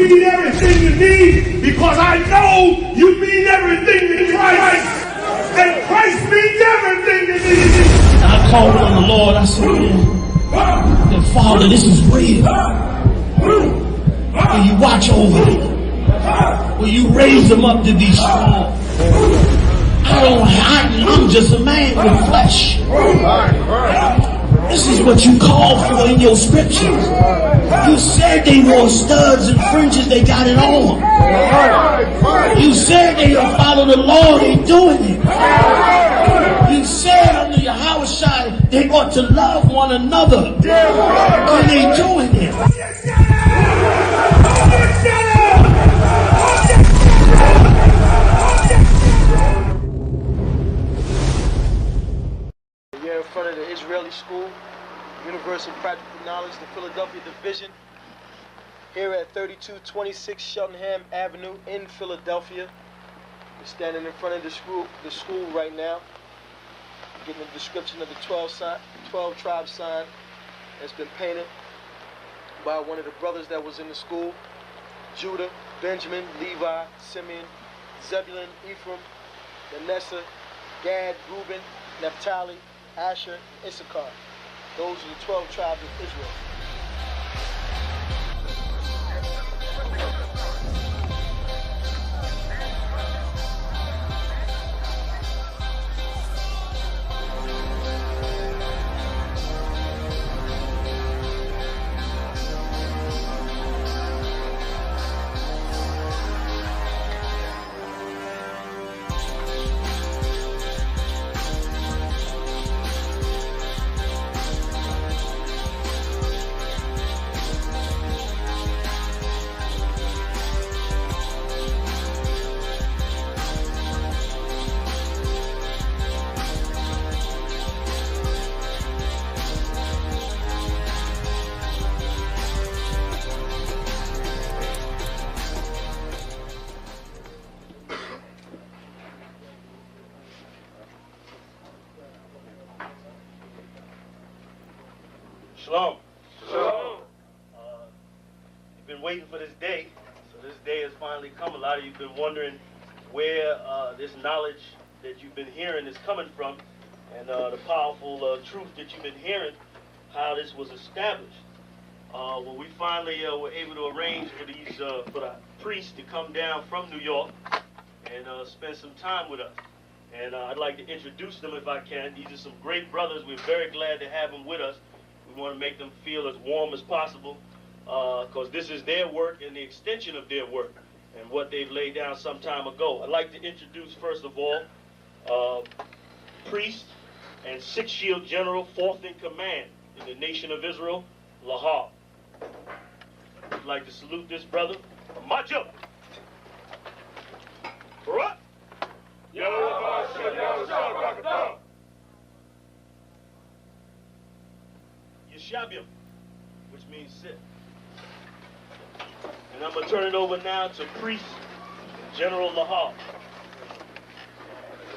mean everything to me because I know you mean everything to Christ. And Christ means everything to me. I called on the Lord. I said, man, Father, this is real. Will you watch over them? Will you raise them up to be strong? I'm just a man with flesh. This is what you called for in your scriptures. You said they wore studs and fringes, they got it on. You said they will follow the law, they doing it. You said under your house shine, they ought to love one another. And they doing it. We're in front of the Israeli School, Universal Practical Knowledge, the Philadelphia Division, here at 3226 Cheltenham Avenue in Philadelphia. We're standing in front of the school right now, getting a description of the 12 tribe sign that's been painted by one of the brothers that was in the school: Judah, Benjamin, Levi, Simeon, Zebulun, Ephraim, Manasseh, Gad, Reuben, Naphtali, Asher, Issachar. Those are the 12 tribes of Israel. Shalom. Shalom. You've been waiting for this day, so this day has finally come. A lot of you have been wondering where this knowledge that you've been hearing is coming from, and the powerful truth that you've been hearing, how this was established. Well, we finally were able to arrange for the priests to come down from New York and spend some time with us. And I'd like to introduce them if I can. These are some great brothers. We're very glad to have them with us. We want to make them feel as warm as possible because this is their work and the extension of their work and what they've laid down some time ago. I'd like to introduce, first of all, priest and Sixth Shield General, 4th in command in the nation of Israel, Lahab. I'd like to salute this brother. March up. Barak. Yeshabim, which means sit. And I'm going to turn it over now to Priest General Lahab.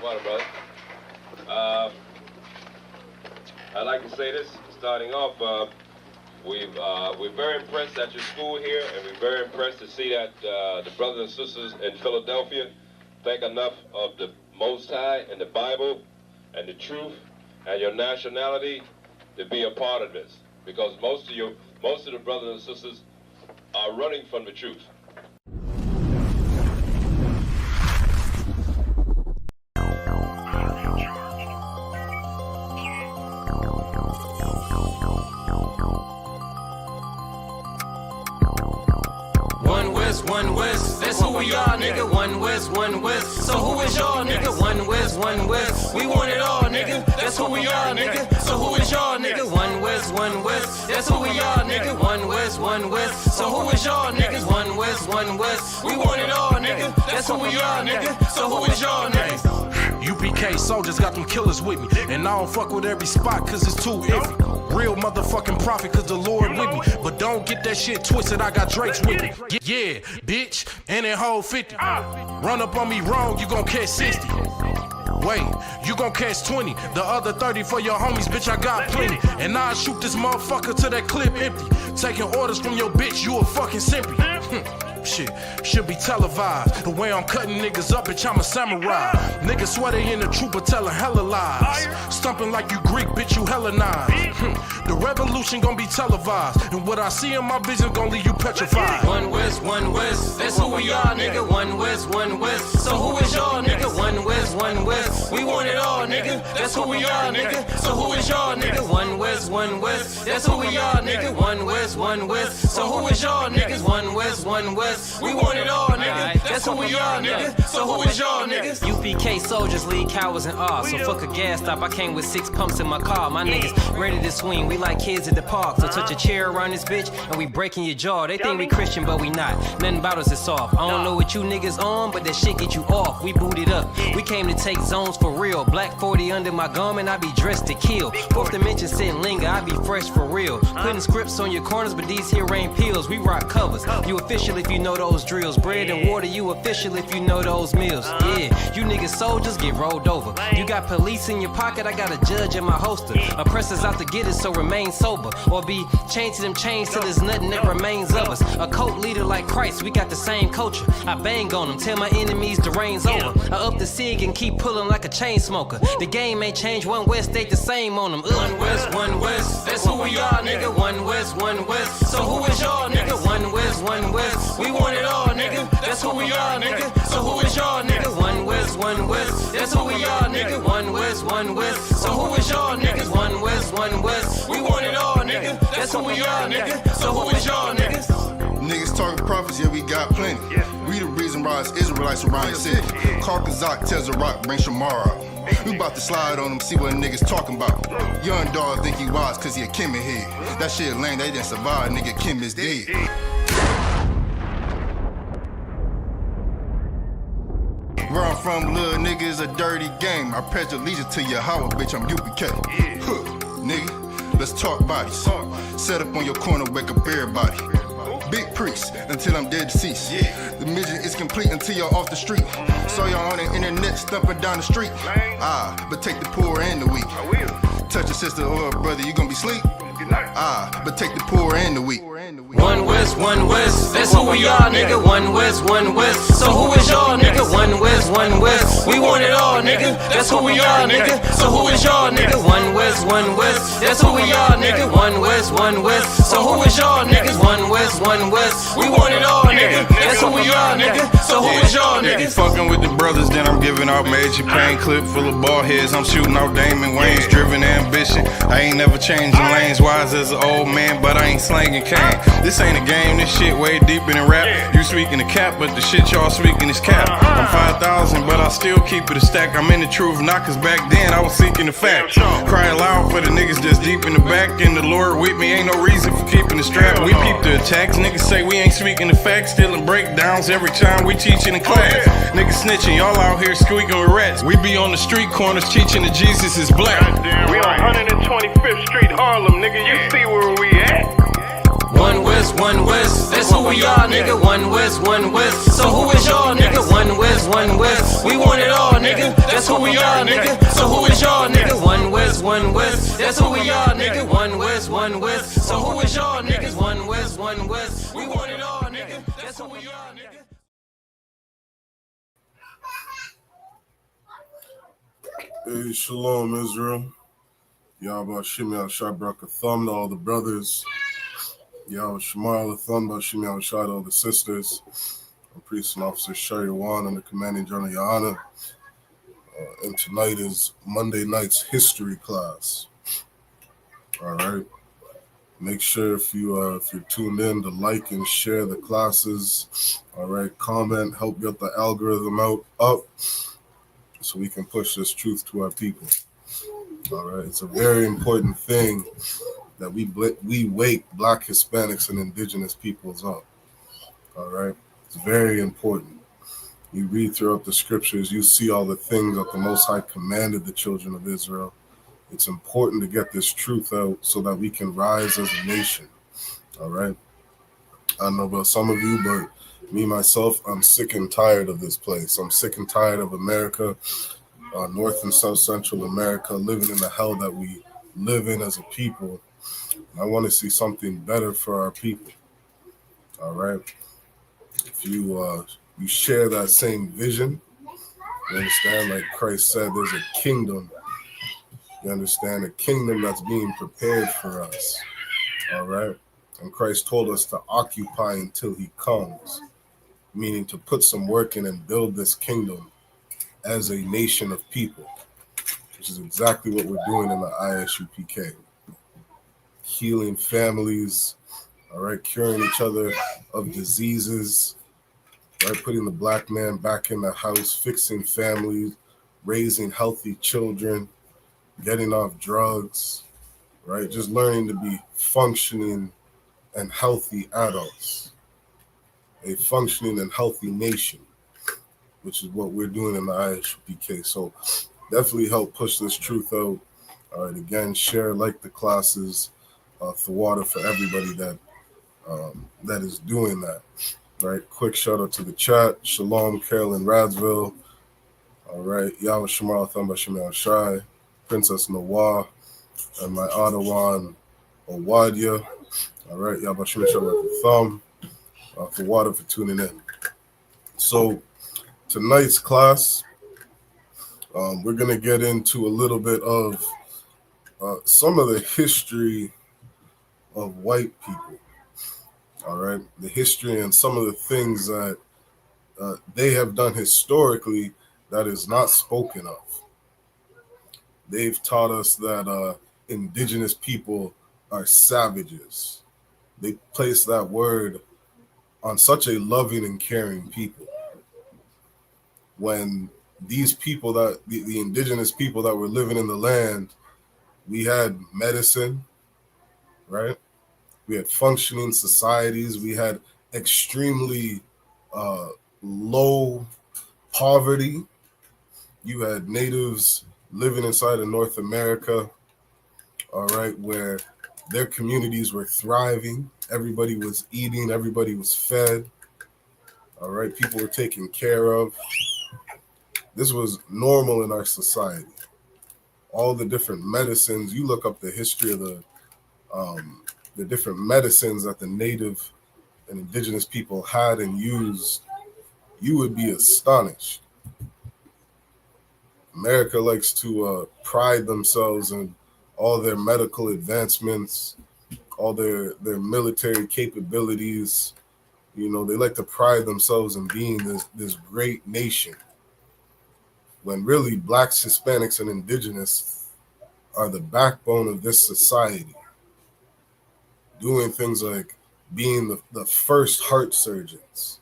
Water, brother. I'd like to say this, starting off, we're very impressed at your school here, and we're very impressed to see that the brothers and sisters in Philadelphia think enough of the Most High and the Bible and the truth and your nationality to be a part of this, because most of the brothers and sisters are running from the truth. One West, that's who we are, nigga. One West, so who is y'all, nigga? One West, we want it all, nigga. That's who we are, nigga. So who is y'all, nigga? One West, that's who we are, nigga. One West, so who is y'all, niggas? One West, we want it all, nigga. That's who we are, nigga. So who is y'all, niggas? UPK soldiers got them killers with me, and I don't fuck with every spot cause it's too iffy. Real motherfucking prophet cause the Lord with me, but don't get that shit twisted, I got Drake's with me. Yeah, bitch, and that whole 50. Run up on me wrong, you gon' catch 60. Wait, you gon' catch 20. The other 30 for your homies, bitch, I got plenty. And I'll shoot this motherfucker till that clip empty. Taking orders from your bitch, you a fucking simpy. shit should be televised. The way I'm cutting niggas up, bitch, I'm a samurai. Niggas swear they in the truth, but telling hella lies. Stumping like you Greek, bitch, you Hellenized. The revolution gon' be televised, and what I see in my vision gon' leave you petrified. One West, that's who we are, nigga. One West. So who is y'all, nigga? One West. We want it all, nigga. That's who we are, nigga. So who is y'all, nigga? One West. That's who we are, nigga. One West. So who is y'all, niggas? One West. We want it all, nigga. That's who we are, nigga. So who is y'all, niggas? UPK soldiers lead cowards in awe. So fuck a gas stop, I came with 6 pumps in my car. My niggas ready to swing, we like kids at the park. So touch a chair around this bitch and we breaking your jaw. They think we Christian, but we not. Nothing about us is soft. I don't know what you niggas on, but that shit get you off. We booted up. We came to take zones for real. Black 40 under my garment, I be dressed to kill. Fourth dimension sitting linger, I be fresh for real. Putting scripts on your corners, but these here ain't pills. We rock covers. You official if you know those drills. Bread and water, you official if you know those meals. Yeah, you niggas soldiers get rolled over. You got police in your pocket, I got a judge in my holster. Oppressors out to get us, so remain sober. Or be chained to them chains till there's nothing that remains of us. A cult leader like Christ, we got the same culture. I bang on them, tell my enemies the reign's over. I up the cig and keep pulling like a chain smoker. The game ain't changed, One West stayed the same on them. One West, that's who we are, nigga. One West. So who is y'all, nigga? One West. We want it all, nigga. That's who we are, nigga. So who is y'all, nigga? One West. That's who we are, nigga. One West. So who is y'all, niggas? One West. We want it all, nigga. That's who we are, nigga. So who is y'all, niggas? Niggas talking prophets, yeah, we got plenty. We the reason why it's Israelites around the city. Karkazak tells the rock, bring Shamar out. We about to slide on them, see what niggas talking about. Young dog think he wise cause he a Kim head. That shit lame, they didn't survive, nigga, Kim is dead. Where I'm from, little nigga, is a dirty game. I pledge allegiance to Yahweh, bitch, I'm UPK. Nigga, let's talk bodies. Set up on your corner, wake up everybody. Big priest, until I'm dead deceased. The mission is complete until you're off the street. Saw y'all on the internet, stumping down the street. But take the poor and the weak. Touch a sister or a brother, you gon' be sleep. But take the poor and the weak. One West, that's who we are, nigga. One West. So who is y'all, nigga? One West. We want it all, nigga. That's who we are, nigga. So who is y'all, nigga? One West. That's who we are, nigga. One West. So who is y'all, niggas? One West. We want it all, nigga. That's who we are, nigga. So who is y'all, niggas? Fucking with the brothers, then I'm giving out major pain. Clip full of ball heads, I'm shooting out Damon Wayans. Driven ambition, I ain't never changing lanes. Wise as an old man, but I ain't slanging cane. This ain't a game, this shit way deeper than rap. You speaking the cap, but the shit y'all speaking is cap. I'm 5,000, but I still keep it a stack. I'm in the truth, not cause back then I was seeking the fact. Crying loud for the niggas that's deep in the back. And the Lord with me, ain't no reason for keeping the strap. We peep the attacks, niggas say we ain't speaking the facts. Stealing breakdowns every time we teaching in class. Niggas snitching, y'all out here squeaking with rats. We be on the street corners teaching that Jesus is black. We on 125th Street, Harlem, nigga, you see where we at? One West, that's who we are, nigga. One West. So who is y'all, nigga? One West. We want it all, nigga. That's who we are, nigga. So who is y'all, nigga? One West. That's who we are, nigga. One West. So who is y'all, niggas? One West. We want it all, nigga. That's who we are, nigga. Hey, shalom, Israel. Yahweh Shimei Shabrak a thumb to all the brothers. Yahweh Shemal a thumb to Shimei Shad all the sisters. I'm Priest and Officer Sherry Wan and the Commanding General Yana. And tonight is Monday night's history class. All right. Make sure if you're tuned in to like and share the classes. All right. Comment, help get the algorithm up so we can push this truth to our people. All right. It's a very important thing that we wake Black, Hispanics, and Indigenous peoples up. All right. It's very important. You read throughout the scriptures, you see all the things that the Most High commanded the children of Israel. It's important to get this truth out so that we can rise as a nation. All right. I don't know about some of you, but me, myself, I'm sick and tired of this place. I'm sick and tired of America, North and South Central America, living in the hell that we live in as a people. I want to see something better for our people. All right. if you share that same vision, you understand, like Christ said, there's a kingdom. You understand, a kingdom that's being prepared for us. All right. And Christ told us to occupy until he comes, meaning to put some work in and build this kingdom as a nation of people, which is exactly what we're doing in the ISUPK. Healing families, all right, curing each other of diseases, right, putting the black man back in the house, fixing families, raising healthy children, getting off drugs, right, just learning to be functioning and healthy adults, a functioning and healthy nation, which is what we're doing in the ISUPK. So definitely help push this truth out. All right, again, share, like the classes, the water for everybody that is doing that. Right, quick shout out to the chat. Shalom, Carolyn Radsville. All right, Yahweh Shemal Thamba Shemal Shai, Princess Nawah, and my Adawan Owadia. All right, Yahweh Shemal Shemal Thumb, for water for tuning in. So tonight's class, we're going to get into a little bit of some of the history of white people. All right, the history and some of the things that they have done historically that is not spoken of. They've taught us that indigenous people are savages. They place that word on such a loving and caring people. When these people, that the indigenous people that were living in the land, we had medicine, right? We had functioning societies. We had extremely low poverty. You had natives living inside of North America, all right, where their communities were thriving. Everybody was eating. Everybody was fed. All right, people were taken care of. This was normal in our society. All the different medicines, you look up the history of the different medicines that the native and indigenous people had and used, you would be astonished. America likes to pride themselves in all their medical advancements, all their military capabilities. You know, they like to pride themselves in being this great nation, when really blacks, Hispanics, and indigenous are the backbone of this society, doing things like being the first heart surgeons,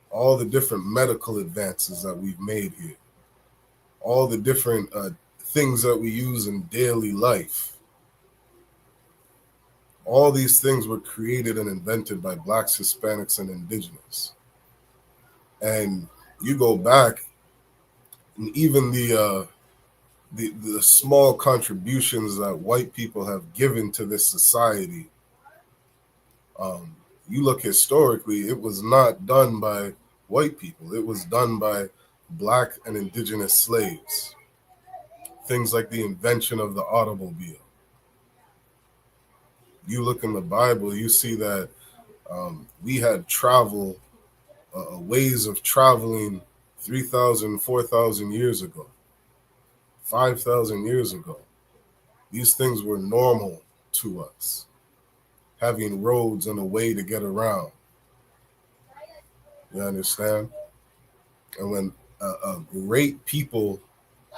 all the different medical advances that we've made here, all the different things that we use in daily life. All these things were created and invented by blacks, Hispanics, and indigenous. And you go back, and even the small contributions that white people have given to this society, you look historically, it was not done by white people. It was done by black and indigenous slaves. Things like the invention of the automobile. You look in the Bible, you see that we had travel, ways of traveling 3,000, 4,000 years ago, 5,000 years ago. These things were normal to us, having roads and a way to get around. You understand? And when a great people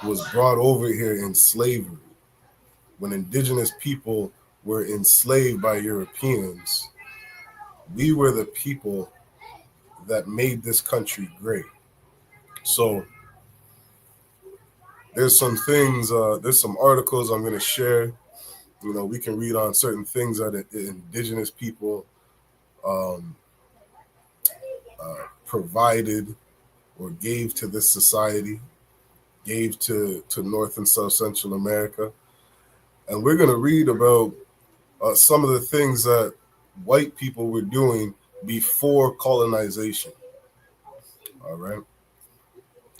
was brought over here in slavery, when indigenous people were enslaved by Europeans, we were the people that made this country great. So there's some things, there's some articles I'm going to share. You know, we can read on certain things that indigenous people provided or gave to this society, gave to North and South Central America. And we're going to read about some of the things that white people were doing before colonization. All right.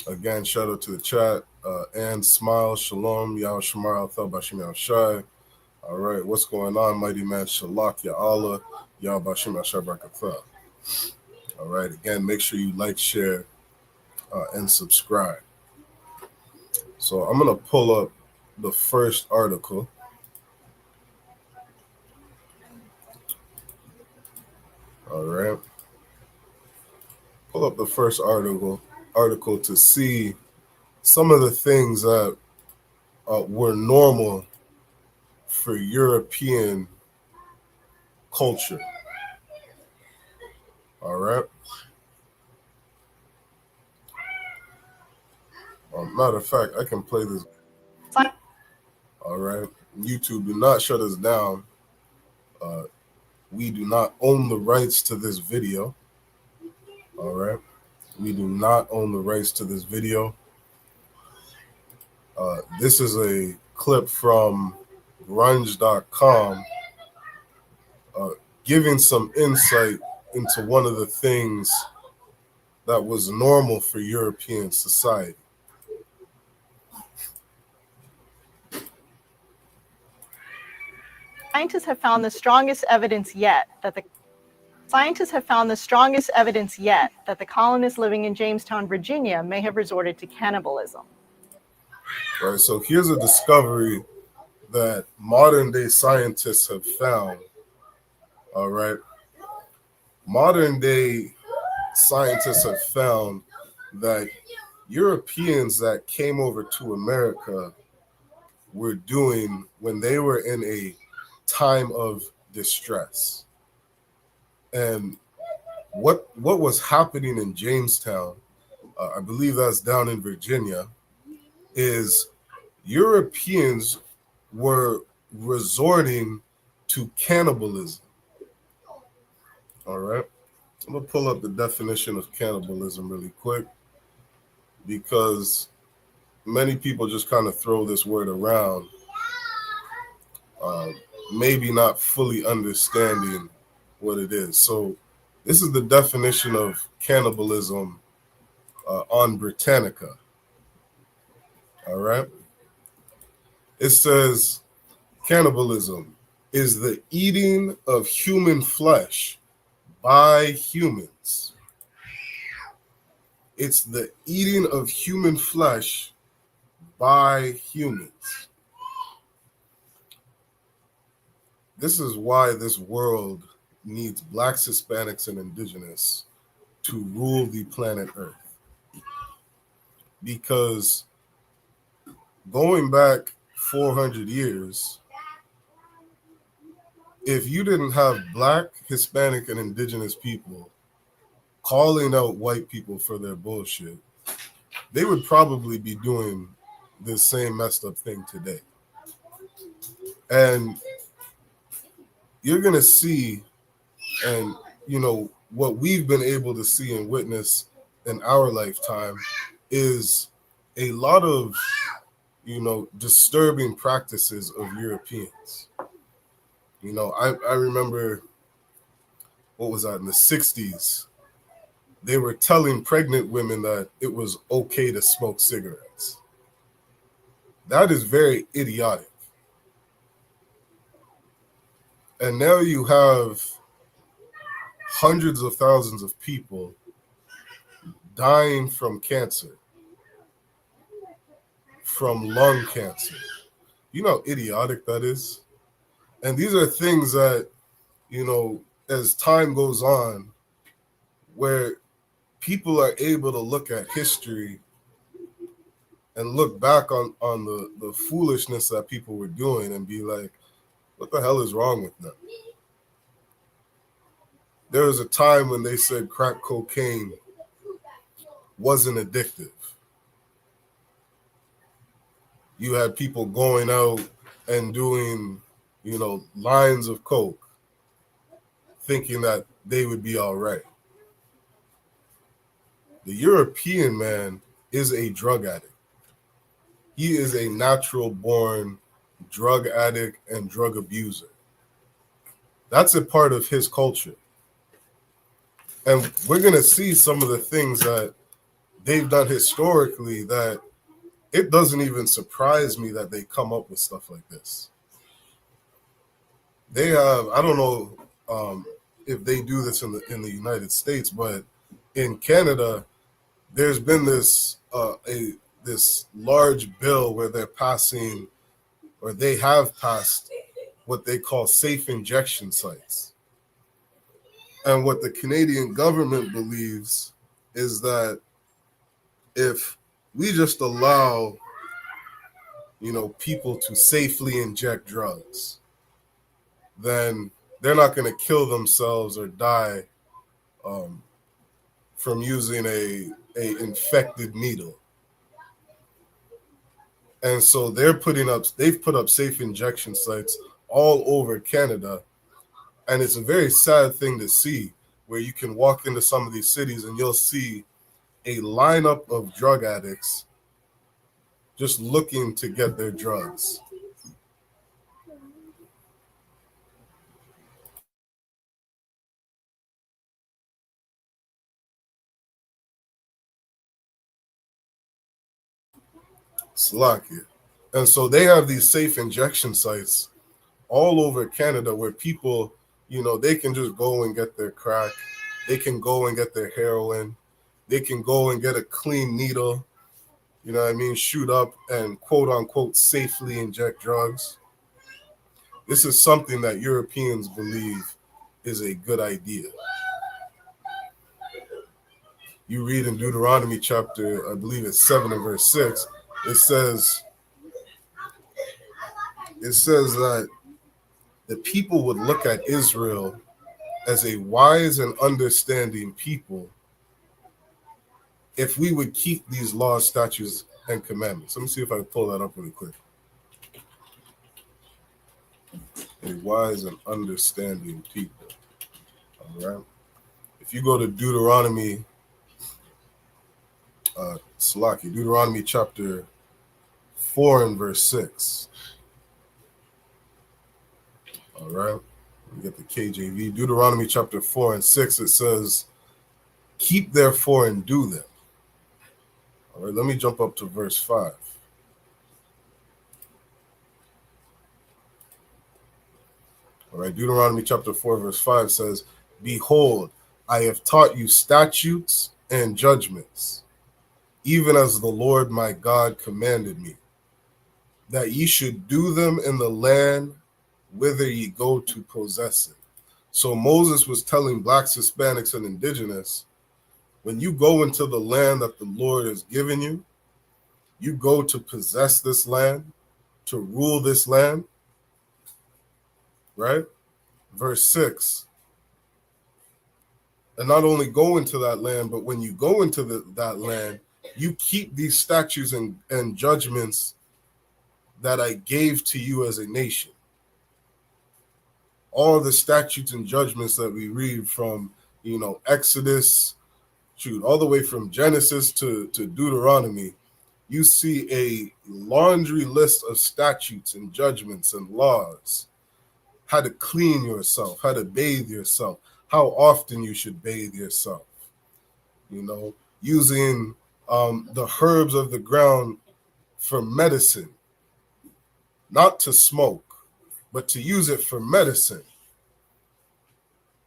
Again, shout out to the chat. And Smile, Shalom, Yahweh Shemar Al-Thal Bashim Al-Shai. All right, what's going on, mighty man? Shalak, Ya Allah, Yahweh Bashim Al-Shai Barakatha. right, again, make sure you like, share, and subscribe. So I'm going to pull up the first article. All right. Pull up the first article to see some of the things that were normal for European culture. All right. Matter of fact, I can play this. All right. YouTube, do not shut us down. We do not own the rights to this video. All right. We do not own the rights to this video. This is a clip from grunge.com giving some insight into one of the things that was normal for European society. Scientists have found the strongest evidence yet that the colonists living in Jamestown, Virginia, may have resorted to cannibalism. All right, so here's a discovery that modern day scientists have found. All right. Modern day scientists have found that Europeans that came over to America were doing when they were in a time of distress. And what was happening in Jamestown, I believe that's down in Virginia, is Europeans were resorting to cannibalism. All right. I'm going to pull up the definition of cannibalism really quick because many people just kind of throw this word around, maybe not fully understanding what it is. So this is the definition of cannibalism on Britannica. All right. It says cannibalism is the eating of human flesh by humans. It's the eating of human flesh by humans. This is why this world needs blacks, Hispanics, and indigenous to rule the planet Earth. Because going back 400 years, if you didn't have black, Hispanic, and indigenous people calling out white people for their bullshit, they would probably be doing the same messed up thing today. And you're going to see, and you know, what we've been able to see and witness in our lifetime is a lot of, you know, disturbing practices of Europeans. You know, I remember, what was that, in the 60s, they were telling pregnant women that it was okay to smoke cigarettes. That is very idiotic. And now you have hundreds of thousands of people dying from cancer, from lung cancer. You know how idiotic that is? And these are things that, you know, as time goes on, where people are able to look at history and look back on the foolishness that people were doing and be like, what the hell is wrong with them? There was a time when they said crack cocaine wasn't addictive. You had people going out and doing, you know, lines of coke, thinking that they would be all right. The European man is a drug addict. He is a natural born drug addict and drug abuser. That's a part of his culture. And we're going to see some of the things that they've done historically that it doesn't even surprise me that they come up with stuff like this. They have, I don't know if they do this in the United States, but in Canada, there's been this this large bill where they're passing, or they have passed, what they call safe injection sites. And what the Canadian government believes is that if we just allow, people to safely inject drugs, then they're not going to kill themselves or die from using a infected needle. And so they've put up safe injection sites all over Canada. And it's a very sad thing to see, where you can walk into some of these cities and you'll see a lineup of drug addicts just looking to get their drugs. Slovakia. And so they have these safe injection sites all over Canada where people, they can just go and get their crack. They can go and get their heroin. They can go and get a clean needle, shoot up and quote unquote safely inject drugs. This is something that Europeans believe is a good idea. You read in Deuteronomy chapter, I believe it's 7 and verse 6, it says that the people would look at Israel as a wise and understanding people if we would keep these laws, statutes, and commandments. Let me see if I can pull that up really quick. A wise and understanding people. All right. If you go to Deuteronomy, Deuteronomy chapter 4 and verse 6. All right. We get the KJV. Deuteronomy chapter 4 and 6, it says, keep therefore and do them. All right, let me jump up to verse 5. All right, Deuteronomy chapter 4, verse 5 says, behold, I have taught you statutes and judgments, even as the Lord my God commanded me, that ye should do them in the land whither ye go to possess it. So Moses was telling blacks, Hispanics, and indigenous, when you go into the land that the Lord has given you, you go to possess this land, to rule this land, right? Verse 6. And not only go into that land, but when you go into that land, you keep these statutes and judgments that I gave to you as a nation. All the statutes and judgments that we read from, Exodus, all the way from Genesis to Deuteronomy, you see a laundry list of statutes and judgments and laws. How to clean yourself, how to bathe yourself, how often you should bathe yourself. Using the herbs of the ground for medicine, not to smoke, but to use it for medicine,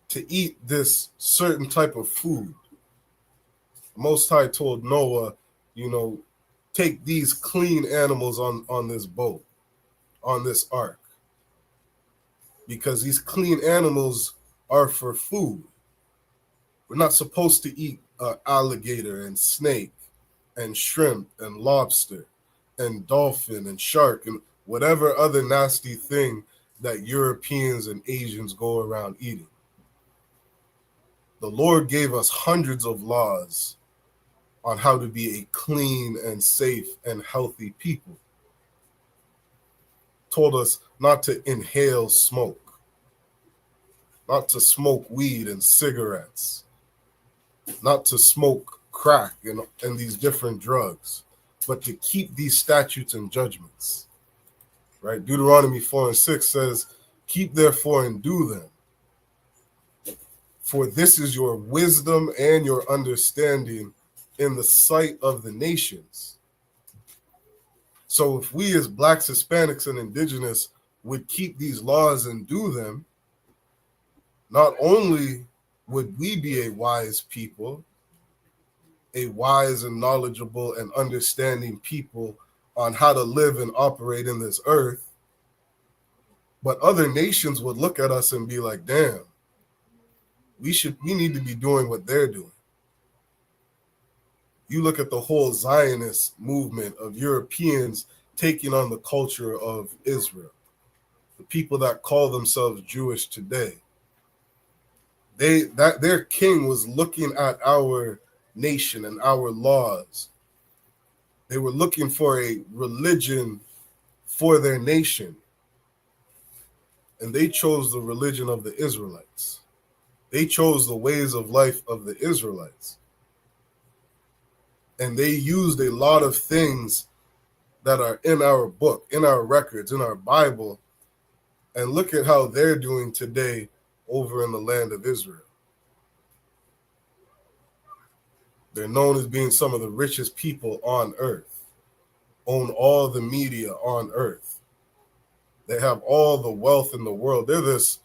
to eat this certain type of food. Most High told Noah, take these clean animals on this boat, on this ark, because these clean animals are for food. We're not supposed to eat alligator and snake and shrimp and lobster and dolphin and shark and whatever other nasty thing that Europeans and Asians go around eating. The Lord gave us hundreds of laws on how to be a clean and safe and healthy people. Told us not to inhale smoke, not to smoke weed and cigarettes, not to smoke crack and these different drugs, but to keep these statutes and judgments. Right? Deuteronomy 4 and 6 says, keep therefore and do them, for this is your wisdom and your understanding in the sight of the nations. So if we as blacks, Hispanics, and indigenous would keep these laws and do them, not only would we be a wise people, a wise and knowledgeable and understanding people on how to live and operate in this earth. But other nations would look at us and be like, damn, we need to be doing what they're doing. You look at the whole Zionist movement of Europeans taking on the culture of Israel, the people that call themselves Jewish today. Their king was looking at our nation and our laws. They were looking for a religion for their nation. And they chose the religion of the Israelites. They chose the ways of life of the Israelites. And they used a lot of things that are in our book, in our records, in our Bible. And look at how they're doing today over in the land of Israel. They're known as being some of the richest people on earth, own all the media on earth. They have all the wealth in the world. They're this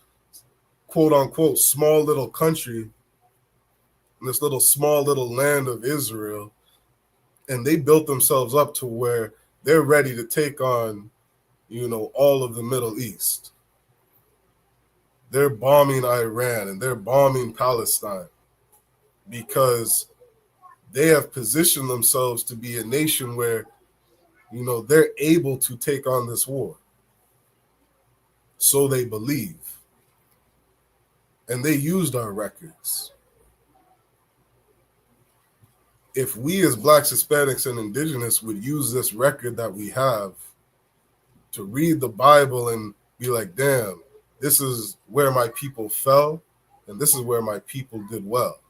quote unquote small little country in this little small little land of Israel. And they built themselves up to where they're ready to take on, all of the Middle East. They're bombing Iran and they're bombing Palestine because they have positioned themselves to be a nation where, they're able to take on this war. So they believe. And they used our records. If we as Blacks, Hispanics, and Indigenous would use this record that we have to read the Bible and be like, damn, this is where my people fell, and this is where my people did well.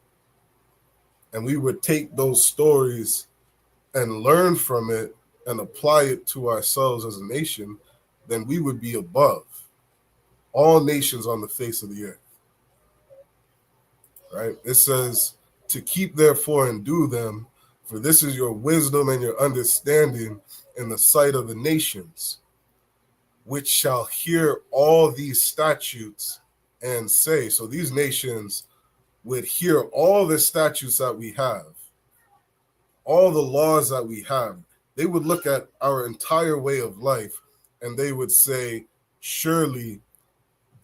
And we would take those stories and learn from it and apply it to ourselves as a nation, then we would be above all nations on the face of the earth. Right? It says, to keep therefore and do them, for this is your wisdom and your understanding in the sight of the nations, which shall hear all these statutes and say. So these nations would hear all the statutes that we have, all the laws that we have. They would look at our entire way of life and they would say, surely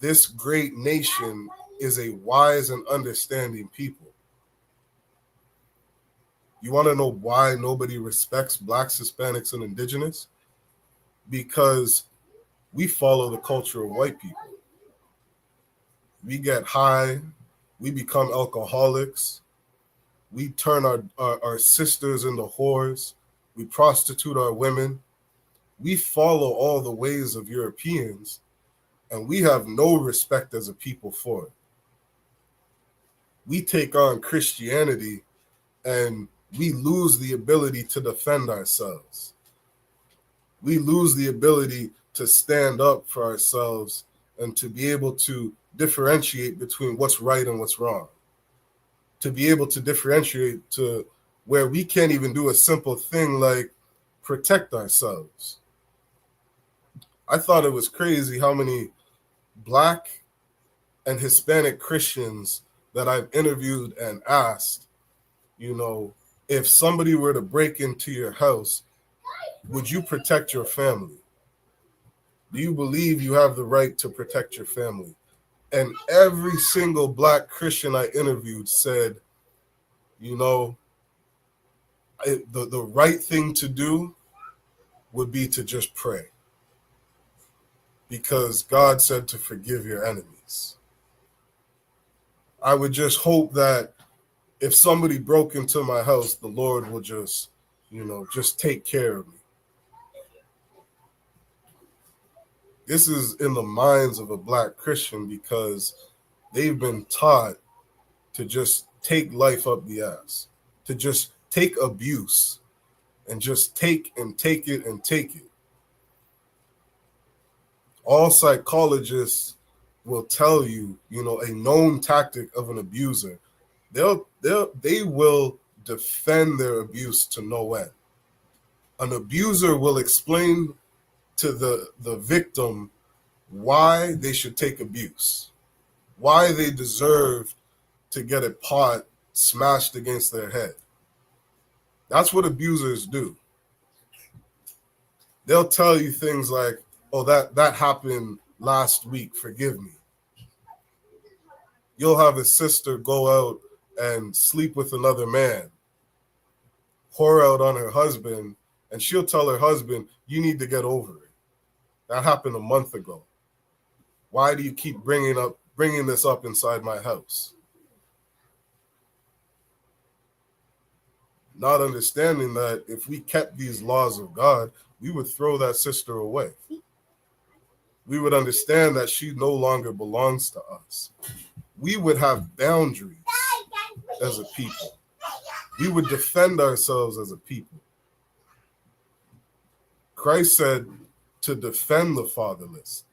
this great nation is a wise and understanding people. You want to know why nobody respects Blacks, Hispanics, and Indigenous? Because we follow the culture of white people. We get high, we become alcoholics, we turn our sisters into whores, we prostitute our women. We follow all the ways of Europeans, and we have no respect as a people for it. We take on Christianity and we lose the ability to defend ourselves. We lose the ability to stand up for ourselves and to be able to differentiate between what's right and what's wrong. To be able to differentiate to where we can't even do a simple thing like protect ourselves. I thought it was crazy how many Black and Hispanic Christians that I've interviewed and asked, if somebody were to break into your house, would you protect your family? Do you believe you have the right to protect your family? And every single Black Christian I interviewed said, the right thing to do would be to just pray. Because God said to forgive your enemies. I would just hope that if somebody broke into my house, the Lord will just take care of me. This is in the minds of a Black Christian because they've been taught to just take life up the ass, to just take abuse and just take and take it and take it. All psychologists will tell you, a known tactic of an abuser. They will defend their abuse to no end. An abuser will explain to the victim why they should take abuse, why they deserve to get a pot smashed against their head. That's what abusers do. They'll tell you things like, oh, that happened last week, forgive me. You'll have a sister go out and sleep with another man, pour out on her husband, and she'll tell her husband, you need to get over it. That happened a month ago. Why do you keep bringing this up inside my house? Not understanding that if we kept these laws of God, we would throw that sister away. We would understand that she no longer belongs to us. We would have boundaries as a people. We would defend ourselves as a people. Christ said to defend the fatherless,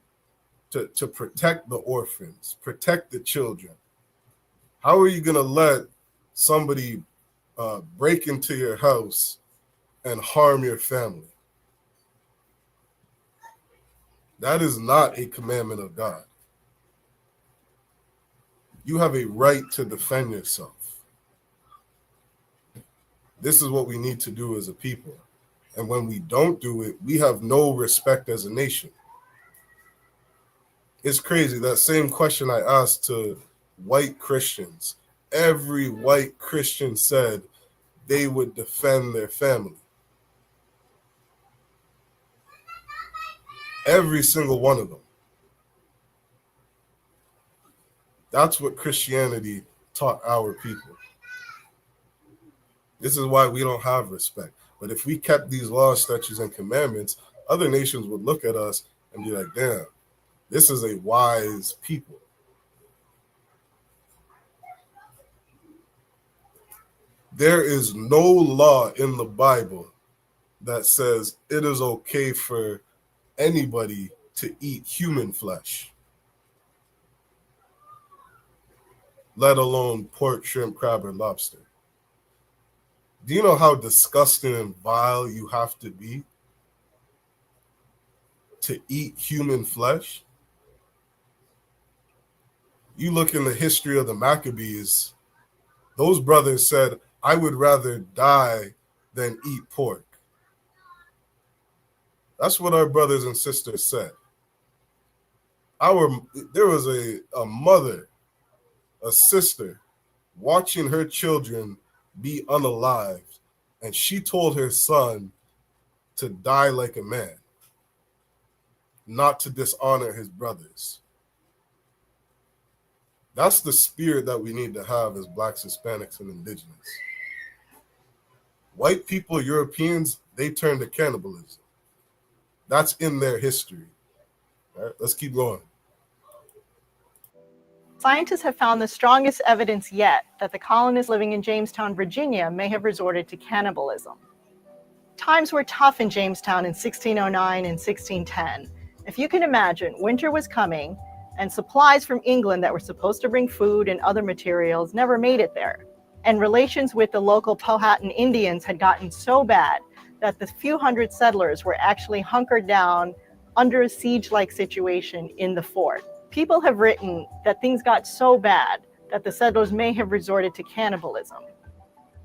to protect the orphans, protect the children. How are you going to let somebody break into your house and harm your family? That is not a commandment of God. You have a right to defend yourself. This is what we need to do as a people. And when we don't do it, we have no respect as a nation. It's crazy. That same question I asked to white Christians, every white Christian said they would defend their family. Every single one of them. That's what Christianity taught our people. This is why we don't have respect. But if we kept these laws, statutes, and commandments, other nations would look at us and be like, damn, this is a wise people. There is no law in the Bible that says it is okay for anybody to eat human flesh, let alone pork, shrimp, crab, or lobster. Do you know how disgusting and vile you have to be to eat human flesh? You look in the history of the Maccabees, those brothers said, I would rather die than eat pork. That's what our brothers and sisters said. There was a mother, a sister, watching her children be unalived, and she told her son to die like a man, not to dishonor his brothers. That's the spirit that we need to have as Blacks, Hispanics, and Indigenous. White people, Europeans, they turned to cannibalism. That's in their history. All right, let's keep going. Scientists have found the strongest evidence yet that the colonists living in Jamestown, Virginia, may have resorted to cannibalism. Times were tough in Jamestown in 1609 and 1610. If you can imagine, winter was coming, and supplies from England that were supposed to bring food and other materials never made it there. And relations with the local Powhatan Indians had gotten so bad that the few hundred settlers were actually hunkered down under a siege-like situation in the fort. People have written that things got so bad that the settlers may have resorted to cannibalism.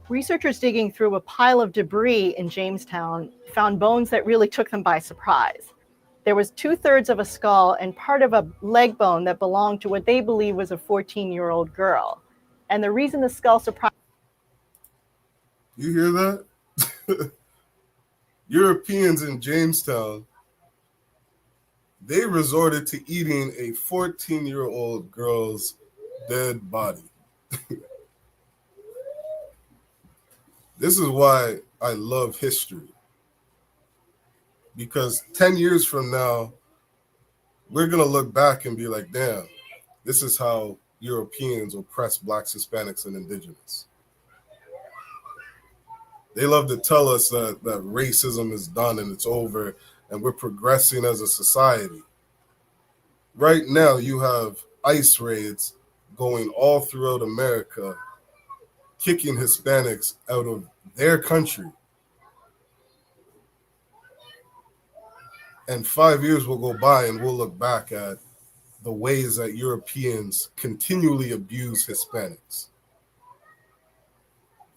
Researchers digging through a pile of debris in Jamestown found bones that really took them by surprise. There was 2/3 of a skull and part of a leg bone that belonged to what they believe was a 14-year-old girl. And the reason the skull surprised... You hear that? Europeans in Jamestown, they resorted to eating a 14-year-old girl's dead body. This is why I love history. Because 10 years from now, we're going to look back and be like, damn, this is how Europeans oppress Blacks, Hispanics, and Indigenous. They love to tell us that racism is done and it's over and we're progressing as a society. Right now, you have ICE raids going all throughout America, kicking Hispanics out of their country. And 5 years will go by and we'll look back at the ways that Europeans continually abuse Hispanics.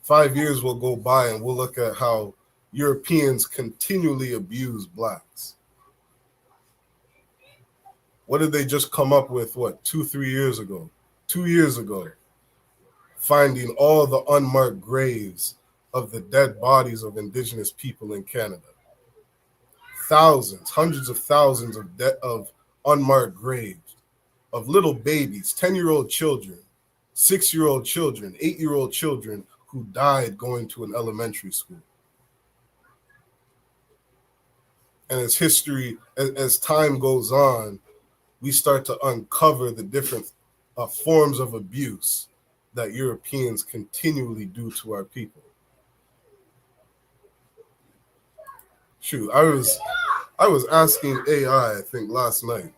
5 years will go by and we'll look at how Europeans continually abuse blacks. What did they just come up with, 2 years ago? 2 years ago, finding all the unmarked graves of the dead bodies of indigenous people in Canada. Thousands, hundreds of thousands of unmarked graves of little babies, 10-year-old children, 6-year-old children, 8-year-old children who died going to an elementary school. And as history, as time goes on, we start to uncover the different forms of abuse that Europeans continually do to our people. Shoot, I was asking AI, I think last night.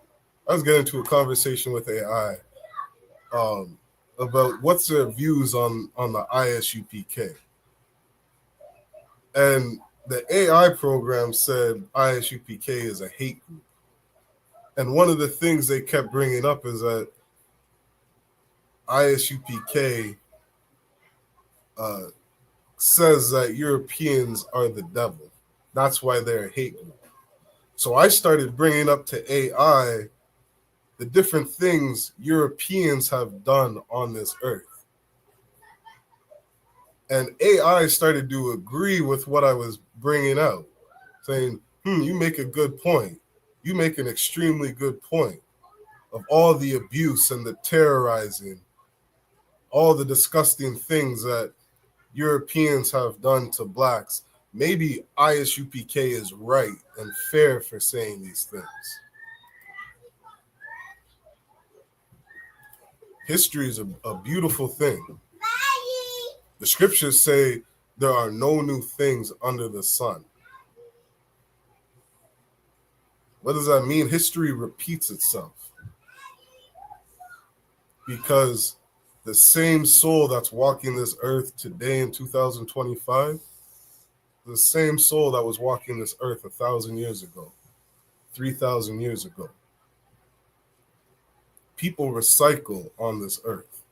I was getting into a conversation with AI about what's their views on the ISUPK. And the AI program said ISUPK is a hate group. And one of the things they kept bringing up is that ISUPK says that Europeans are the devil. That's why they're a hate group. So I started bringing up to AI the different things Europeans have done on this earth. And AI started to agree with what I was bringing out, saying, you make a good point. You make an extremely good point of all the abuse and the terrorizing, all the disgusting things that Europeans have done to blacks. Maybe ISUPK is right and fair for saying these things. History is a beautiful thing. The scriptures say there are no new things under the sun. What does that mean? History repeats itself. Because the same soul that's walking this earth today in 2025, the same soul that was walking this earth 1,000 years ago, 3,000 years ago. People recycle on this earth.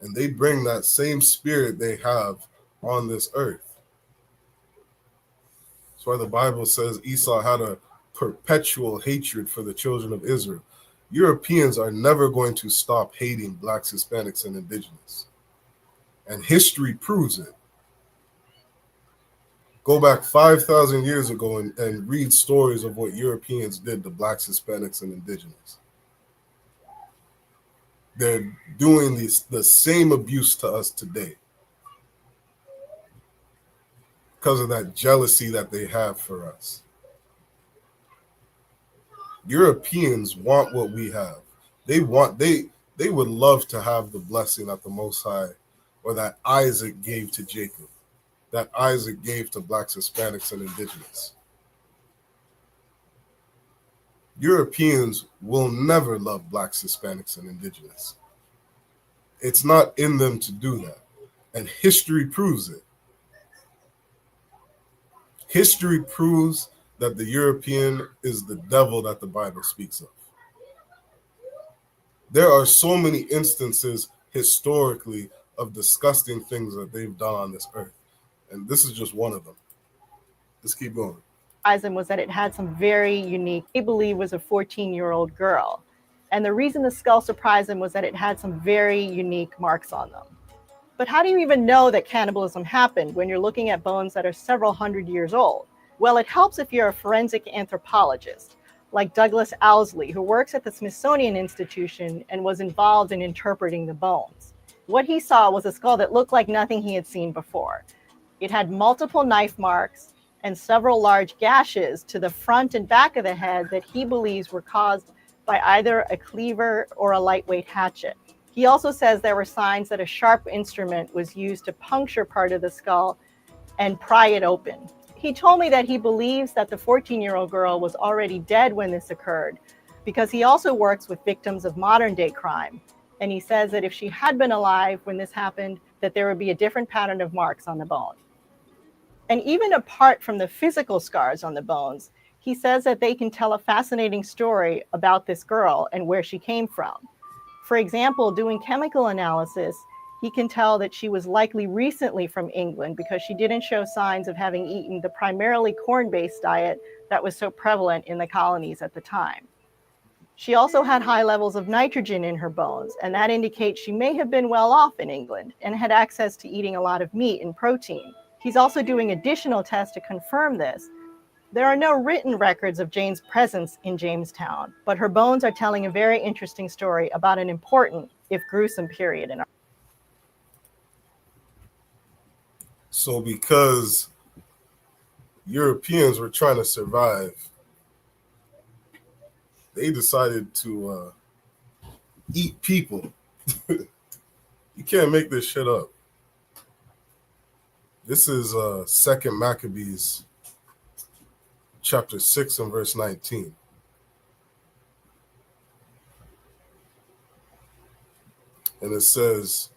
And they bring that same spirit they have on this earth. That's why the Bible says Esau had a perpetual hatred for the children of Israel. Europeans are never going to stop hating blacks, Hispanics, and indigenous. And history proves it. Go back 5,000 years ago and read stories of what Europeans did to blacks, Hispanics, and indigenous. They're doing the same abuse to us today because of that jealousy that they have for us. Europeans want what we have. They would love to have the blessing that the Most High, or that Isaac gave to Jacob, that Isaac gave to blacks, Hispanics, and indigenous. Europeans will never love blacks, Hispanics, and indigenous. It's not in them to do that. And history proves it. History proves that the European is the devil that the Bible speaks of. There are so many instances historically of disgusting things that they've done on this earth. And this is just one of them. Let's keep going. Was that it had some very unique, they believe was a 14-year-old girl. And the reason the skull surprised them was that it had some very unique marks on them. But how do you even know that cannibalism happened when you're looking at bones that are several hundred years old? Well, it helps if you're a forensic anthropologist, like Douglas Owsley, who works at the Smithsonian Institution and was involved in interpreting the bones. What he saw was a skull that looked like nothing he had seen before. It had multiple knife marks and several large gashes to the front and back of the head that he believes were caused by either a cleaver or a lightweight hatchet. He also says there were signs that a sharp instrument was used to puncture part of the skull and pry it open. He told me that he believes that the 14-year-old girl was already dead when this occurred, because he also works with victims of modern-day crime. And he says that if she had been alive when this happened, that there would be a different pattern of marks on the bone. And even apart from the physical scars on the bones, he says that they can tell a fascinating story about this girl and where she came from. For example, doing chemical analysis, He can tell that she was likely recently from England because she didn't show signs of having eaten the primarily corn-based diet that was so prevalent in the colonies at the time. She also had high levels of nitrogen in her bones, and that indicates she may have been well off in England and had access to eating a lot of meat and protein. He's also doing additional tests to confirm this. There are no written records of Jane's presence in Jamestown, but her bones are telling a very interesting story about an important, if gruesome, period in our. So because Europeans were trying to survive, they decided to eat people. You can't make this shit up. This is 2 Maccabees chapter 6 and verse 19. And it says,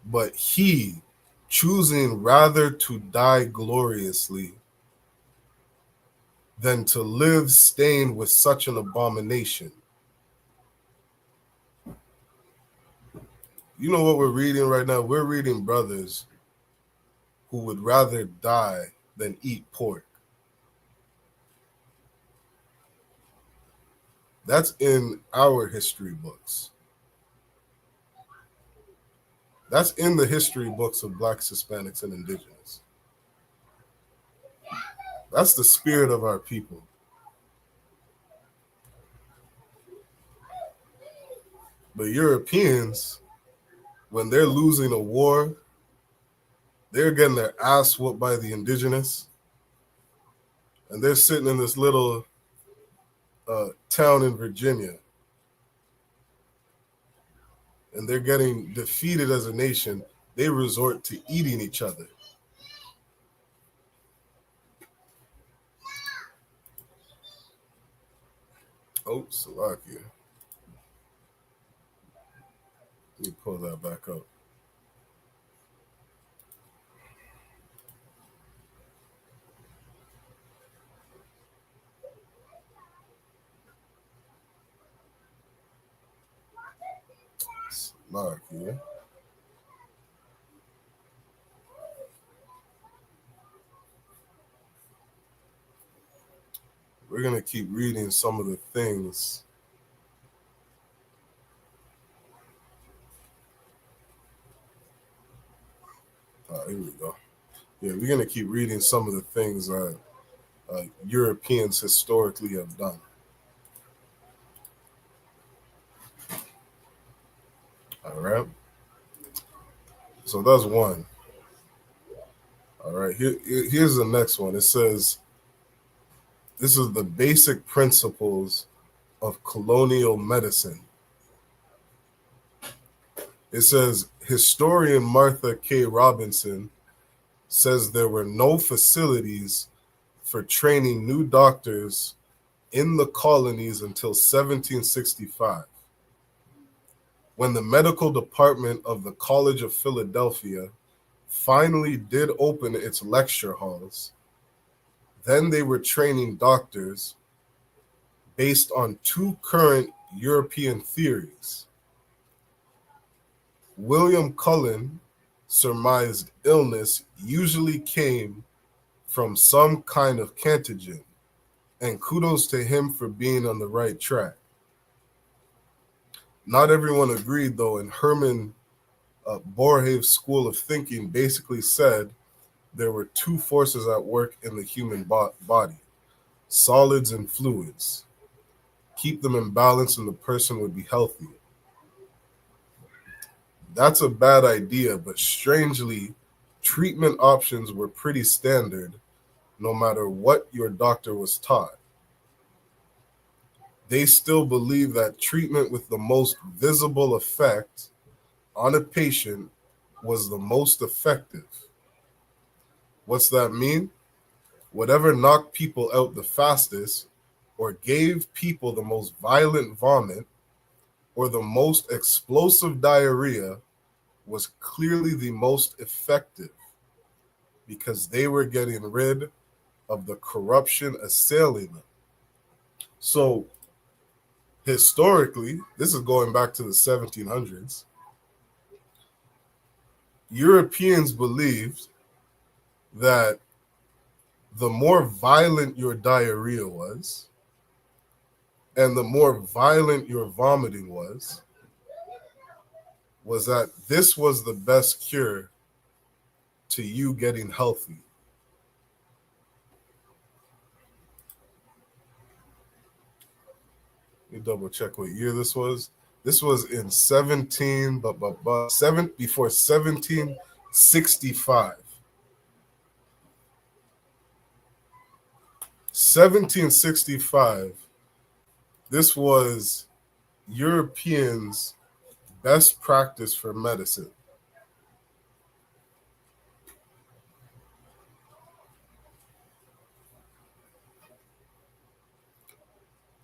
but he, choosing rather to die gloriously than to live stained with such an abomination. You know what we're reading right now? We're reading brothers who would rather die than eat pork. That's in our history books. That's in the history books of Blacks, Hispanics, and Indigenous. That's the spirit of our people. But Europeans, when they're losing a war, they're getting their ass whooped by the indigenous, and they're sitting in this little town in Virginia, and they're getting defeated as a nation. They resort to eating each other. Oh, Salakia. Let me pull that back up. Salakia. We're going to keep reading some of the things. Here we go. Yeah, we're going to keep reading some of the things that Europeans historically have done. All right. So that's one. All right. Here's the next one. It says, this is the basic principles of colonial medicine. It says, historian Martha K. Robinson says there were no facilities for training new doctors in the colonies until 1765, when the medical department of the College of Philadelphia finally did open its lecture halls. Then they were training doctors based on two current European theories. William Cullen surmised illness usually came from some kind of contagion, and kudos to him for being on the right track. Not everyone agreed, though, and Herman Boerhaave's school of thinking basically said there were two forces at work in the human body, solids and fluids. Keep them in balance and the person would be healthy. That's a bad idea, but strangely, treatment options were pretty standard no matter what your doctor was taught. They still believe that treatment with the most visible effect on a patient was the most effective. What's that mean? Whatever knocked people out the fastest or gave people the most violent vomit or the most explosive diarrhea was clearly the most effective because they were getting rid of the corruption assailing them. So historically, this is going back to the 1700s, Europeans believed that the more violent your diarrhea was, and the more violent your vomiting was that this was the best cure to you getting healthy. Let me double check what year this was. This was in 1765. 1765. This was Europeans' best practice for medicine.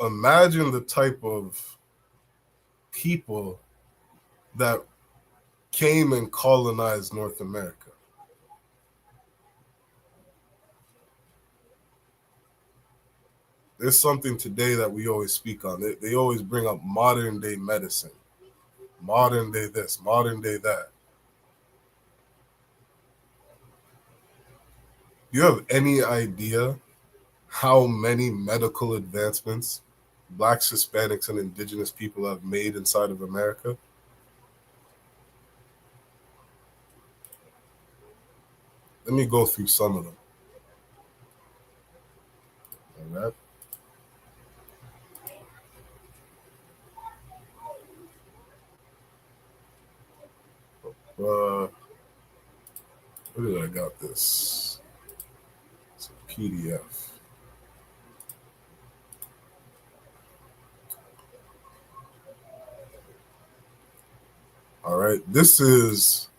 Imagine the type of people that came and colonized North America. There's something today that we always speak on. They always bring up modern day medicine, modern day this, modern day that. Do you have any idea how many medical advancements Blacks, Hispanics, and indigenous people have made inside of America? Let me go through some of them. All right. Where did I got this? It's a PDF. All right, this is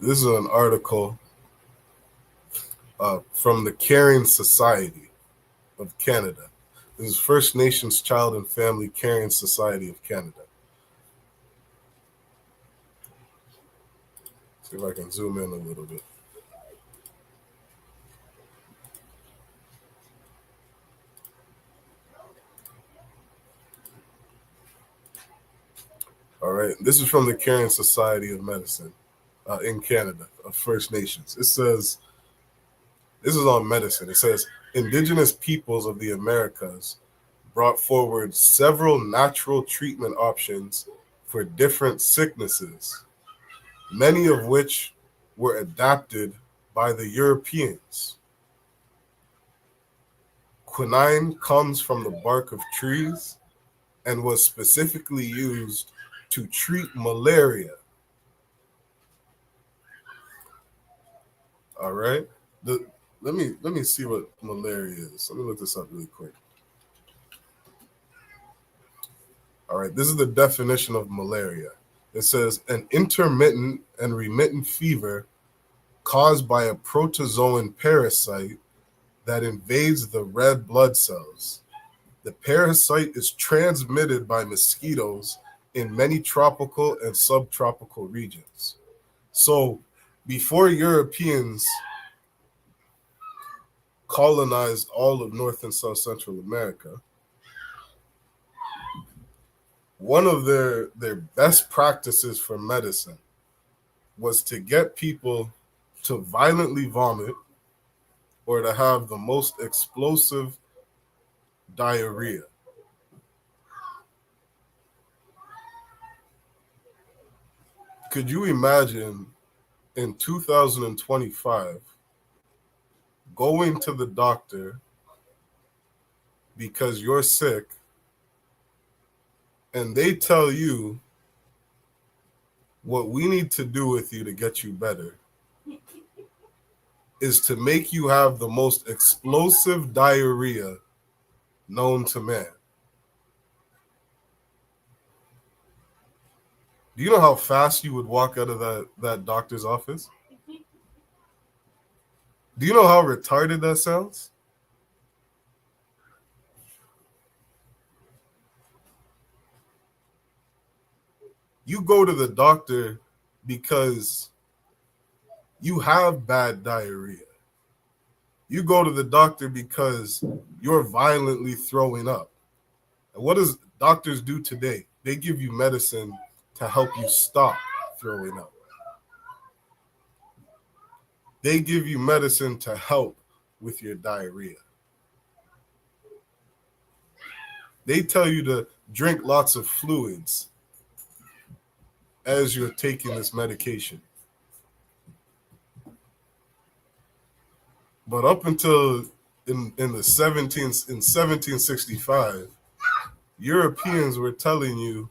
an article from the Caring Society of Canada. This is First Nations Child and Family Caring Society of Canada. See if I can zoom in a little bit. All right, this is from the Caring Society of Medicine in Canada of First Nations. It says, this is on medicine. It says, Indigenous peoples of the Americas brought forward several natural treatment options for different sicknesses, many of which were adapted by the Europeans. Quinine comes from the bark of trees and was specifically used to treat malaria. All right. Let me see what malaria is. Let me look this up really quick. All right, this is the definition of malaria. It says an intermittent and remittent fever caused by a protozoan parasite that invades the red blood cells. The parasite is transmitted by mosquitoes in many tropical and subtropical regions. So before Europeans colonized all of North and South Central America, one of their best practices for medicine was to get people to violently vomit or to have the most explosive diarrhea. Could you imagine in 2025 going to the doctor because you're sick and they tell you what we need to do with you to get you better is to make you have the most explosive diarrhea known to man? Do you know how fast you would walk out of that doctor's office? Do you know how retarded that sounds? You go to the doctor because you have bad diarrhea. You go to the doctor because you're violently throwing up. And what does doctors do today? They give you medicine to help you stop throwing up. They give you medicine to help with your diarrhea. They tell you to drink lots of fluids as you're taking this medication. But up until in 1765, Europeans were telling you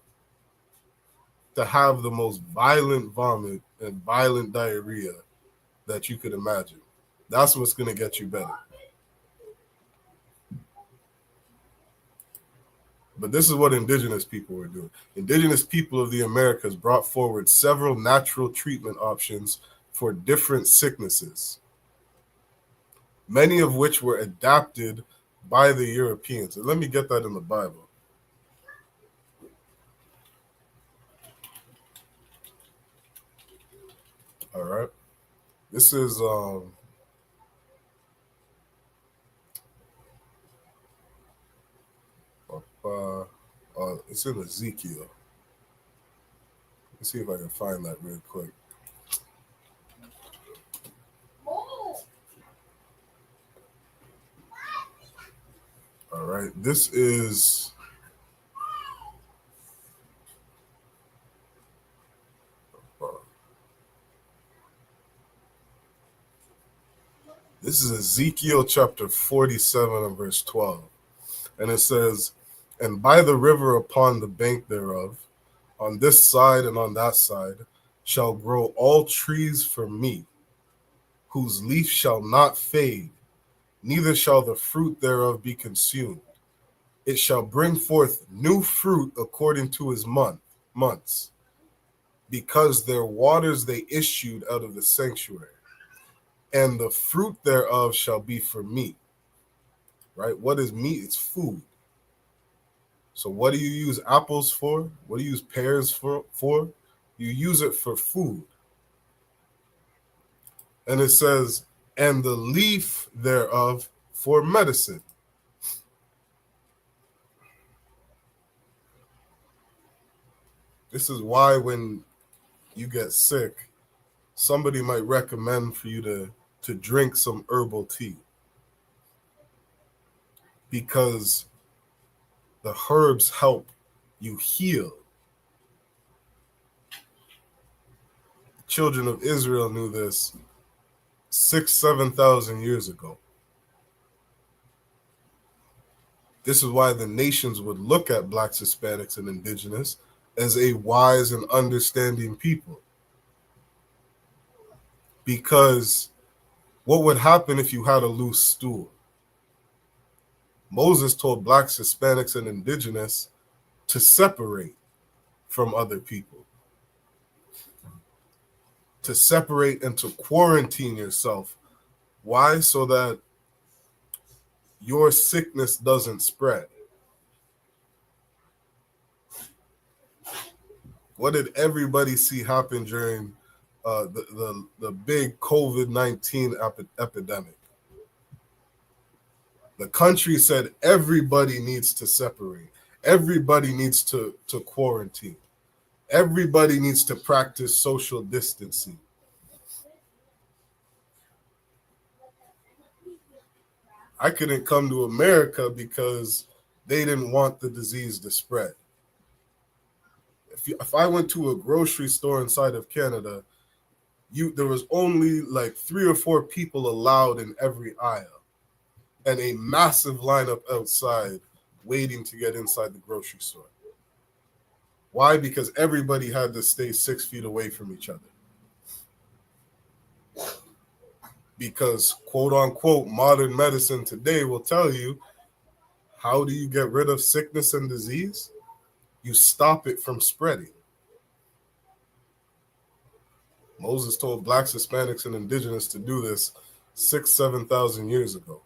to have the most violent vomit and violent diarrhea that you could imagine. That's what's going to get you better. But this is what indigenous people were doing. Indigenous people of the Americas brought forward several natural treatment options for different sicknesses, many of which were adapted by the Europeans. And let me get that in the Bible. All right. This is it's in Ezekiel. Let's see if I can find that real quick. All right, this is Ezekiel chapter 47 and verse 12. And it says, "And by the river upon the bank thereof, on this side and on that side, shall grow all trees for me, whose leaf shall not fade, neither shall the fruit thereof be consumed. It shall bring forth new fruit according to his months, because their waters they issued out of the sanctuary, and the fruit thereof shall be for meat." Right? What is meat? It's food. So what do you use apples for? What do you use pears for? You use it for food. And it says, "And the leaf thereof for medicine." This is why when you get sick, somebody might recommend for you to drink some herbal tea, because the herbs help you heal. The children of Israel knew this 7,000 years ago. This is why the nations would look at blacks, Hispanics, and indigenous as a wise and understanding people. Because what would happen if you had a loose stool? Moses told blacks, Hispanics, and indigenous to separate from other people, to separate and to quarantine yourself. Why? So that your sickness doesn't spread. What did everybody see happen during the big COVID-19 epidemic? The country said everybody needs to separate. Everybody needs to quarantine. Everybody needs to practice social distancing. I couldn't come to America because they didn't want the disease to spread. If I went to a grocery store inside of Canada, there was only like 3 or 4 people allowed in every aisle, and a massive lineup outside waiting to get inside the grocery store. Why? Because everybody had to stay 6 feet away from each other. Because, quote unquote, modern medicine today will tell you, how do you get rid of sickness and disease? You stop it from spreading. Moses told blacks, Hispanics, and indigenous to do this 7,000 years ago.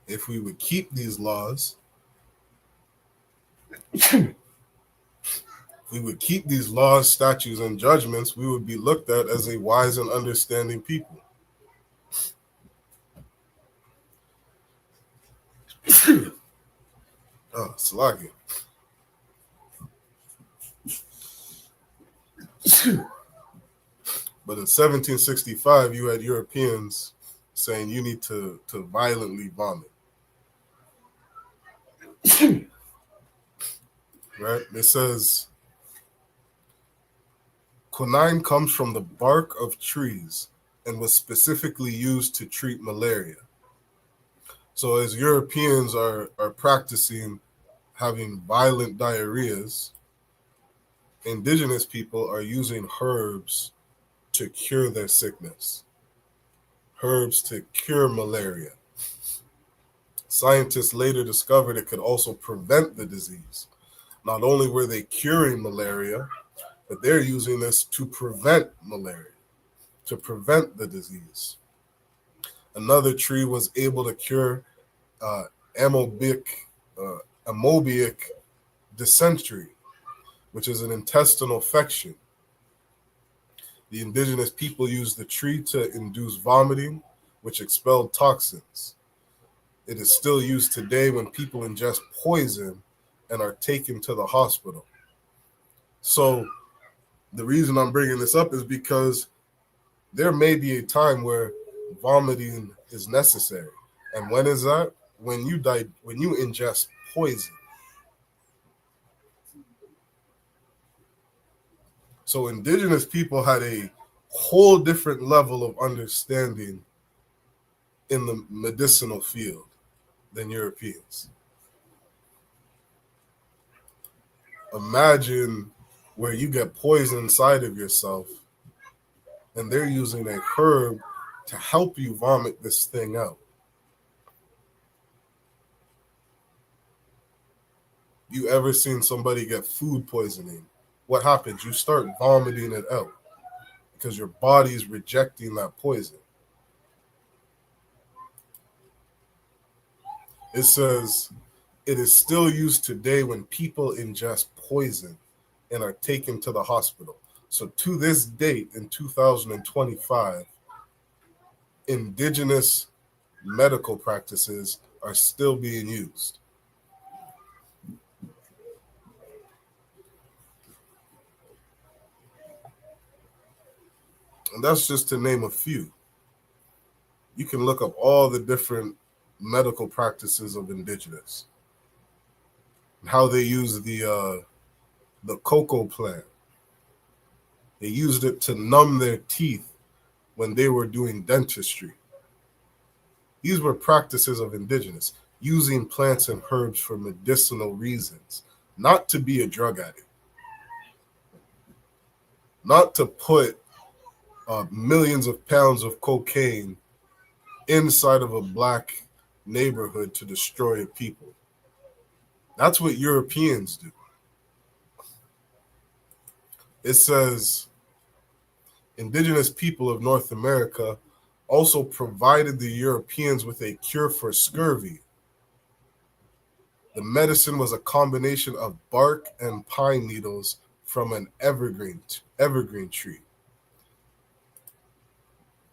If we would keep these laws, statutes, and judgments, we would be looked at as a wise and understanding people. Slaggy. But in 1765, you had Europeans saying you need to violently vomit. Right? It says quinine comes from the bark of trees and was specifically used to treat malaria. So as Europeans are practicing having violent diarrheas, indigenous people are using herbs to cure their sickness, herbs to cure malaria. Scientists later discovered it could also prevent the disease. Not only were they curing malaria, but they're using this to prevent malaria, to prevent the disease. Another tree was able to cure amoebic dysentery, which is an intestinal infection. The indigenous people used the tree to induce vomiting, which expelled toxins. It is still used today when people ingest poison and are taken to the hospital. So the reason I'm bringing this up is because there may be a time where vomiting is necessary. And when is that? When you ingest poison. So indigenous people had a whole different level of understanding in the medicinal field than Europeans. Imagine where you get poison inside of yourself and they're using a herb to help you vomit this thing out. You ever seen somebody get food poisoning? What happens? You start vomiting it out because your body's rejecting that poison. It says it is still used today when people ingest poison and are taken to the hospital. So to this date in 2025, indigenous medical practices are still being used. And that's just to name a few. You can look up all the different medical practices of indigenous and how they use the cocoa plant. They used it to numb their teeth when they were doing dentistry. These were practices of indigenous, using plants and herbs for medicinal reasons, not to be a drug addict, not to put millions of pounds of cocaine inside of a black neighborhood to destroy people. That's what Europeans do. It says indigenous people of North America also provided the Europeans with a cure for scurvy. The medicine was a combination of bark and pine needles from an evergreen tree.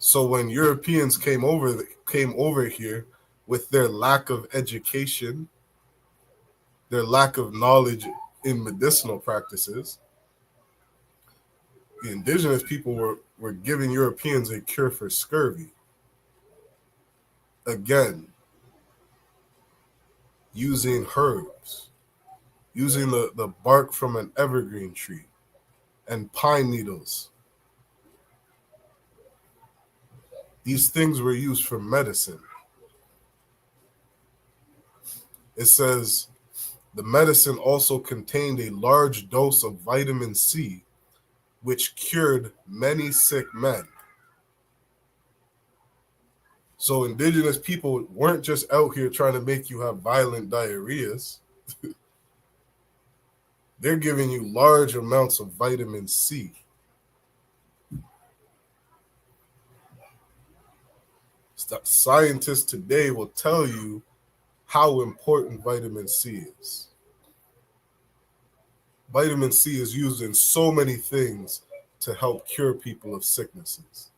So when Europeans came over here with their lack of education, their lack of knowledge in medicinal practices, the indigenous people were giving Europeans a cure for scurvy. Again, using herbs, using the bark from an evergreen tree and pine needles. These things were used for medicine. It says the medicine also contained a large dose of vitamin C, which cured many sick men. So indigenous people weren't just out here trying to make you have violent diarrheas. They're giving you large amounts of vitamin C. Scientists today will tell you how important vitamin C is. Vitamin C is used in so many things to help cure people of sicknesses,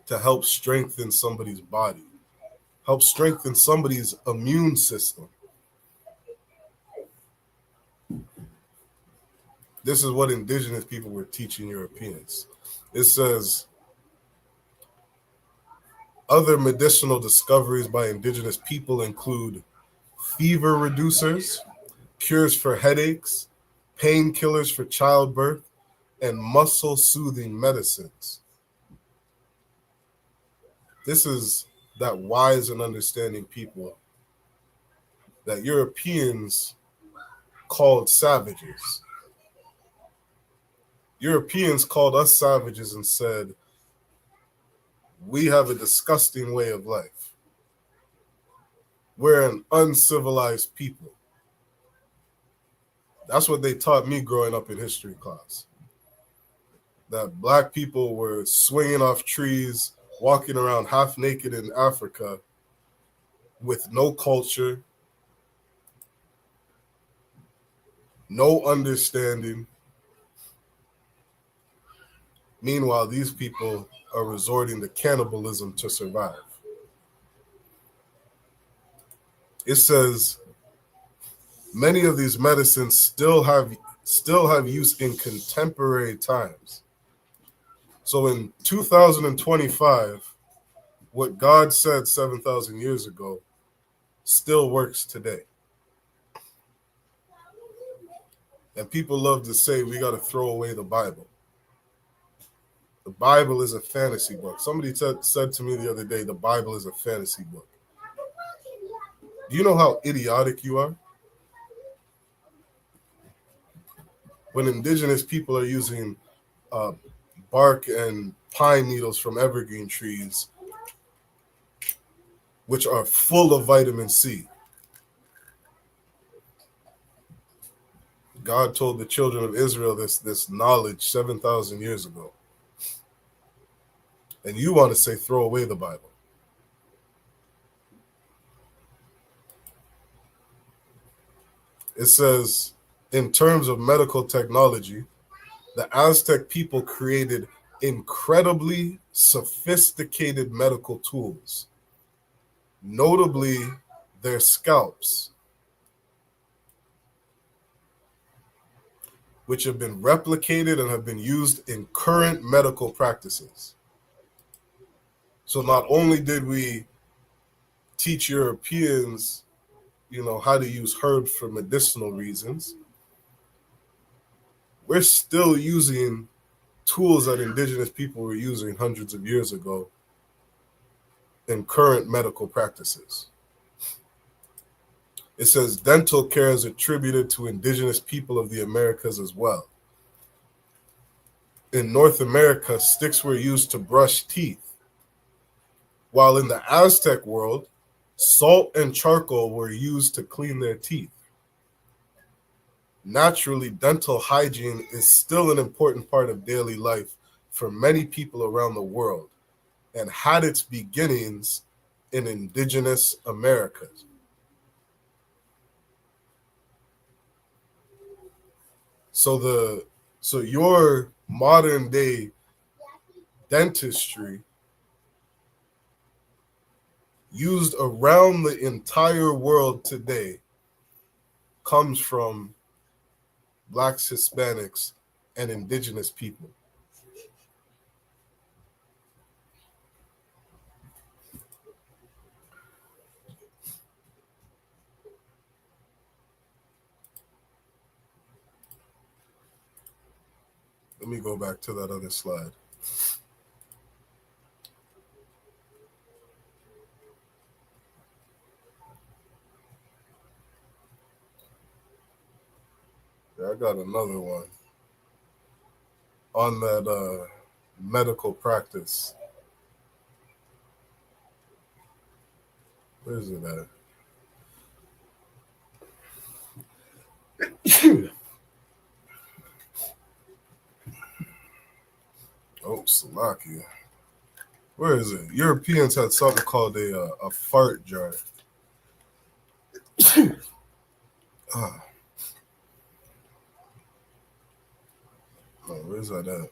to help strengthen somebody's body, help strengthen somebody's immune system. This is what indigenous people were teaching Europeans. It says, other medicinal discoveries by indigenous people include fever reducers, cures for headaches, painkillers for childbirth, and muscle soothing medicines. This is that wise and understanding people that Europeans called savages. Europeans called us savages and said, we have a disgusting way of life. We're an uncivilized people. That's what they taught me growing up in history class. That black people were swinging off trees, walking around half naked in Africa with no culture, no understanding. Meanwhile, these people are resorting to cannibalism to survive. It says many of these medicines still have use in contemporary times. So in 2025, what God said 7,000 years ago still works today. And people love to say we got to throw away the Bible. The Bible is a fantasy book. Somebody said to me the other day, the Bible is a fantasy book. Do you know how idiotic you are? When indigenous people are using bark and pine needles from evergreen trees, which are full of vitamin C. God told the children of Israel this knowledge 7,000 years ago. And you want to say throw away the Bible. It says, in terms of medical technology, the Aztec people created incredibly sophisticated medical tools, notably their scalps, which have been replicated and have been used in current medical practices. So not only did we teach Europeans, how to use herbs for medicinal reasons, we're still using tools that indigenous people were using hundreds of years ago in current medical practices. It says dental care is attributed to indigenous people of the Americas as well. In North America, sticks were used to brush teeth, while in the Aztec world, salt and charcoal were used to clean their teeth. Naturally, dental hygiene is still an important part of daily life for many people around the world and had its beginnings in indigenous Americas. So your modern day dentistry used around the entire world today comes from Blacks, Hispanics, and indigenous people. Let me go back to that other slide. Yeah, I got another one on that medical practice. Where is it at? Oh, Slovakia. Where is it? Europeans had something called a fart jar. Oh, where's that at?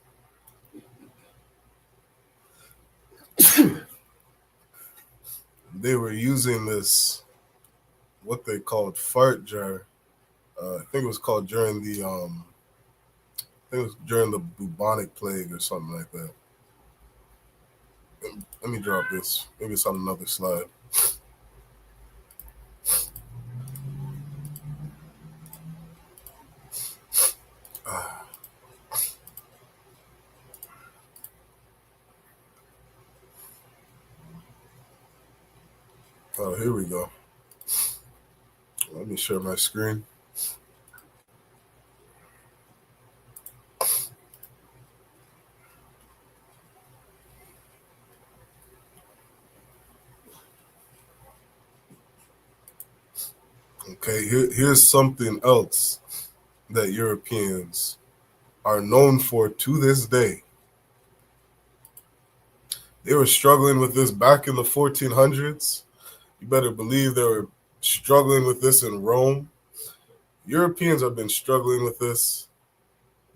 They were using this, what they called fart jar. I think it was called during the I think it was during the bubonic plague or something like that. Let me drop this. Maybe it's on another slide. Oh, here we go. Let me share my screen. Okay, here's something else that Europeans are known for to this day. They were struggling with this back in the 1400s. You better believe they were struggling with this in Rome. Europeans have been struggling with this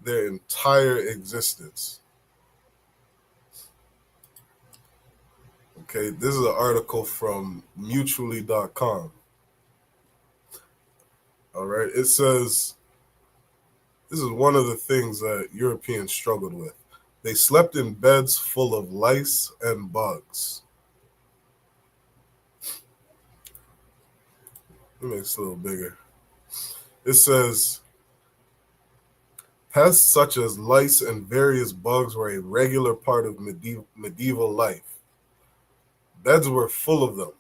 their entire existence. Okay, this is an article from mutually.com. All right, it says this is one of the things that Europeans struggled with. They slept in beds full of lice and bugs. Let me make this a little bigger. It says pests such as lice and various bugs were a regular part of medieval life. Beds were full of them,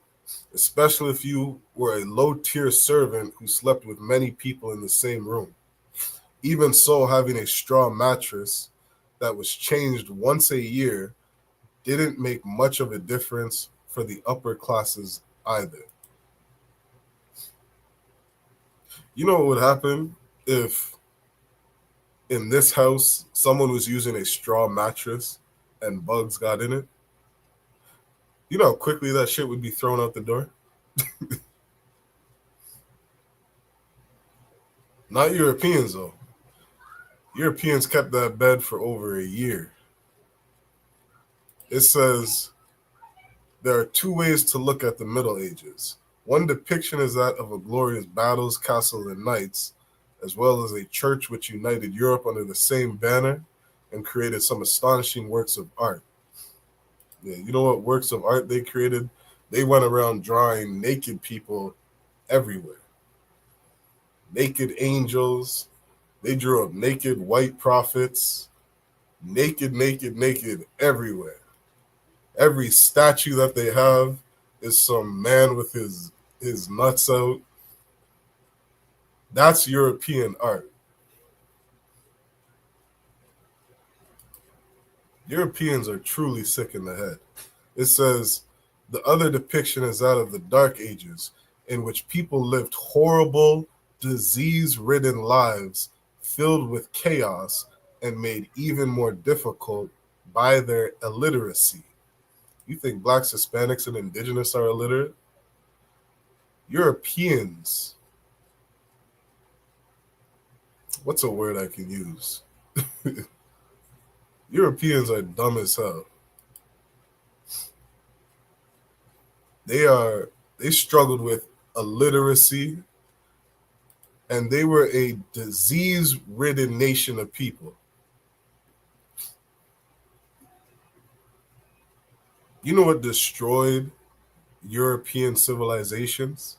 especially if you were a low-tier servant who slept with many people in the same room. Even so, having a straw mattress that was changed once a year didn't make much of a difference for the upper classes either. You know what would happen if in this house someone was using a straw mattress and bugs got in it? You know how quickly that shit would be thrown out the door? Not Europeans, though. Europeans kept that bed for over a year. It says there are two ways to look at the Middle Ages. One depiction is that of a glorious battles, castles, and knights, as well as a church which united Europe under the same banner and created some astonishing works of art. Yeah, you know what works of art they created? They went around drawing naked people everywhere. Naked angels. They drew up naked white prophets. Naked everywhere. Every statue that they have is some man with his nuts out. That's European art. Europeans are truly sick in the head. It says the other depiction is that of the Dark Ages, in which people lived horrible, disease-ridden lives filled with chaos and made even more difficult by their illiteracy. You think blacks, Hispanics, and indigenous are illiterate? Europeans. What's a word I can use? Europeans are dumb as hell. They struggled with illiteracy, and they were a disease-ridden nation of people. You know what destroyed European civilizations?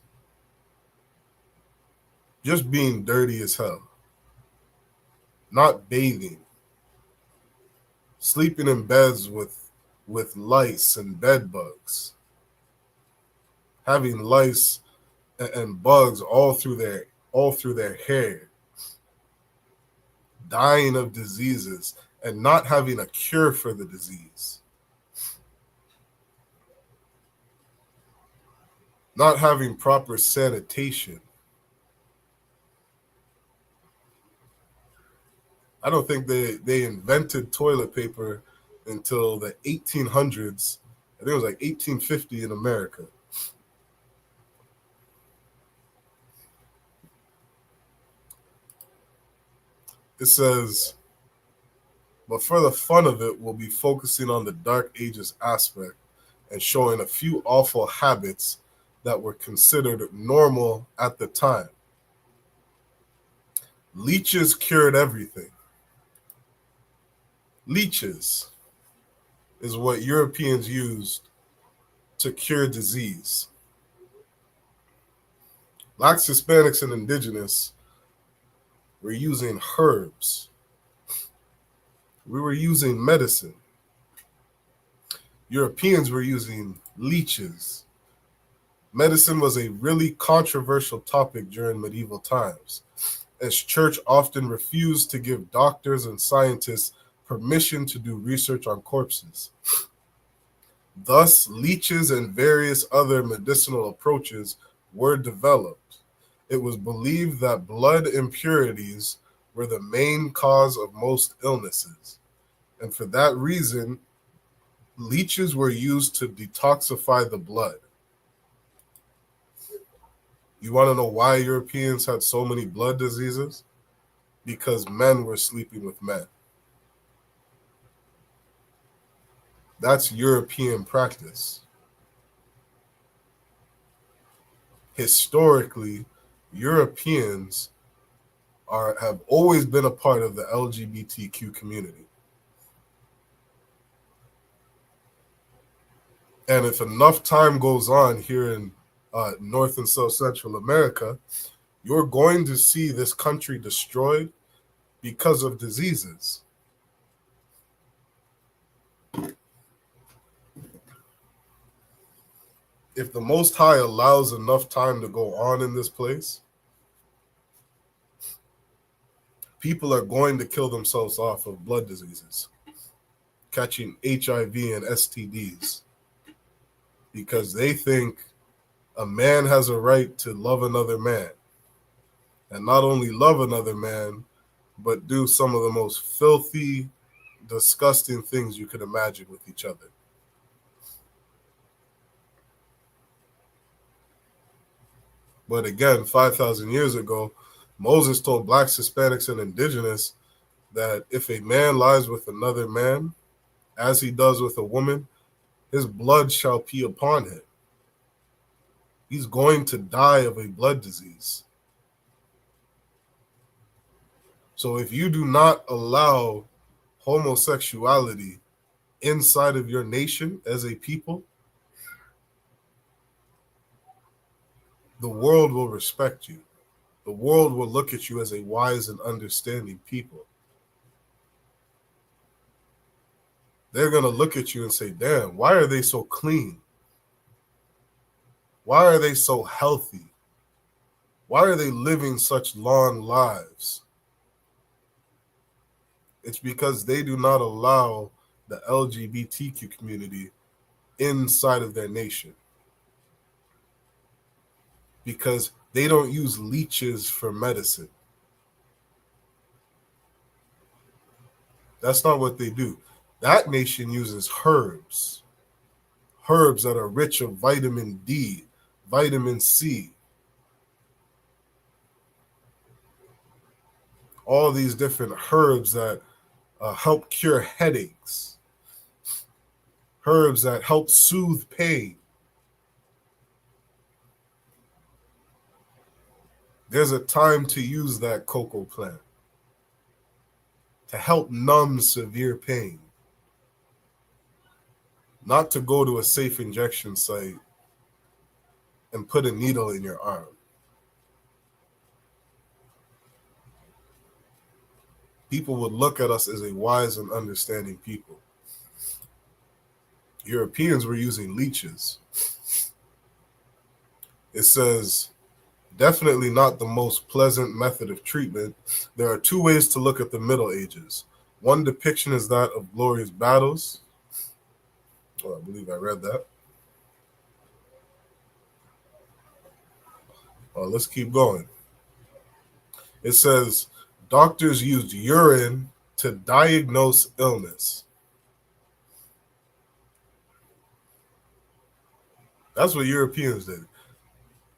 Just being dirty as hell. Not bathing. Sleeping in beds with lice and bed bugs. Having lice and bugs all through their hair. Dying of diseases and not having a cure for the disease. Not having proper sanitation. I don't think they invented toilet paper until the 1800s. I think it was like 1850 in America. It says, but for the fun of it, we'll be focusing on the Dark Ages aspect and showing a few awful habits that were considered normal at the time. Leeches cured everything. Leeches is what Europeans used to cure disease. Blacks, Hispanics, and indigenous were using herbs. We were using medicine. Europeans were using leeches. Medicine was a really controversial topic during medieval times, as church often refused to give doctors and scientists permission to do research on corpses. Thus, leeches and various other medicinal approaches were developed. It was believed that blood impurities were the main cause of most illnesses, and for that reason, leeches were used to detoxify the blood. You want to know why Europeans had so many blood diseases? Because men were sleeping with men. That's European practice. Historically, Europeans have always been a part of the LGBTQ community. And if enough time goes on here in North and South Central America, you're going to see this country destroyed because of diseases. If the Most High allows enough time to go on in this place, people are going to kill themselves off of blood diseases, catching HIV and STDs, because they think a man has a right to love another man, and not only love another man, but do some of the most filthy, disgusting things you could imagine with each other. But again, 5,000 years ago, Moses told blacks, Hispanics, and indigenous that if a man lies with another man, as he does with a woman, his blood shall be upon him. He's going to die of a blood disease. So if you do not allow homosexuality inside of your nation as a people, the world will respect you. The world will look at you as a wise and understanding people. They're going to look at you and say, damn, why are they so clean? Why are they so healthy? Why are they living such long lives? It's because they do not allow the LGBTQ community inside of their nation. Because they don't use leeches for medicine. That's not what they do. That nation uses herbs. Herbs that are rich of vitamin D, vitamin C. All these different herbs that help cure headaches. Herbs that help soothe pain. There's a time to use that cocoa plant to help numb severe pain, not to go to a safe injection site and put a needle in your arm. People would look at us as a wise and understanding people. Europeans were using leeches. It says, definitely not the most pleasant method of treatment. There are two ways to look at the Middle Ages. One depiction is that of glorious battles. Oh, I believe I read that. Let's keep going. It says, doctors used urine to diagnose illness. That's what Europeans did.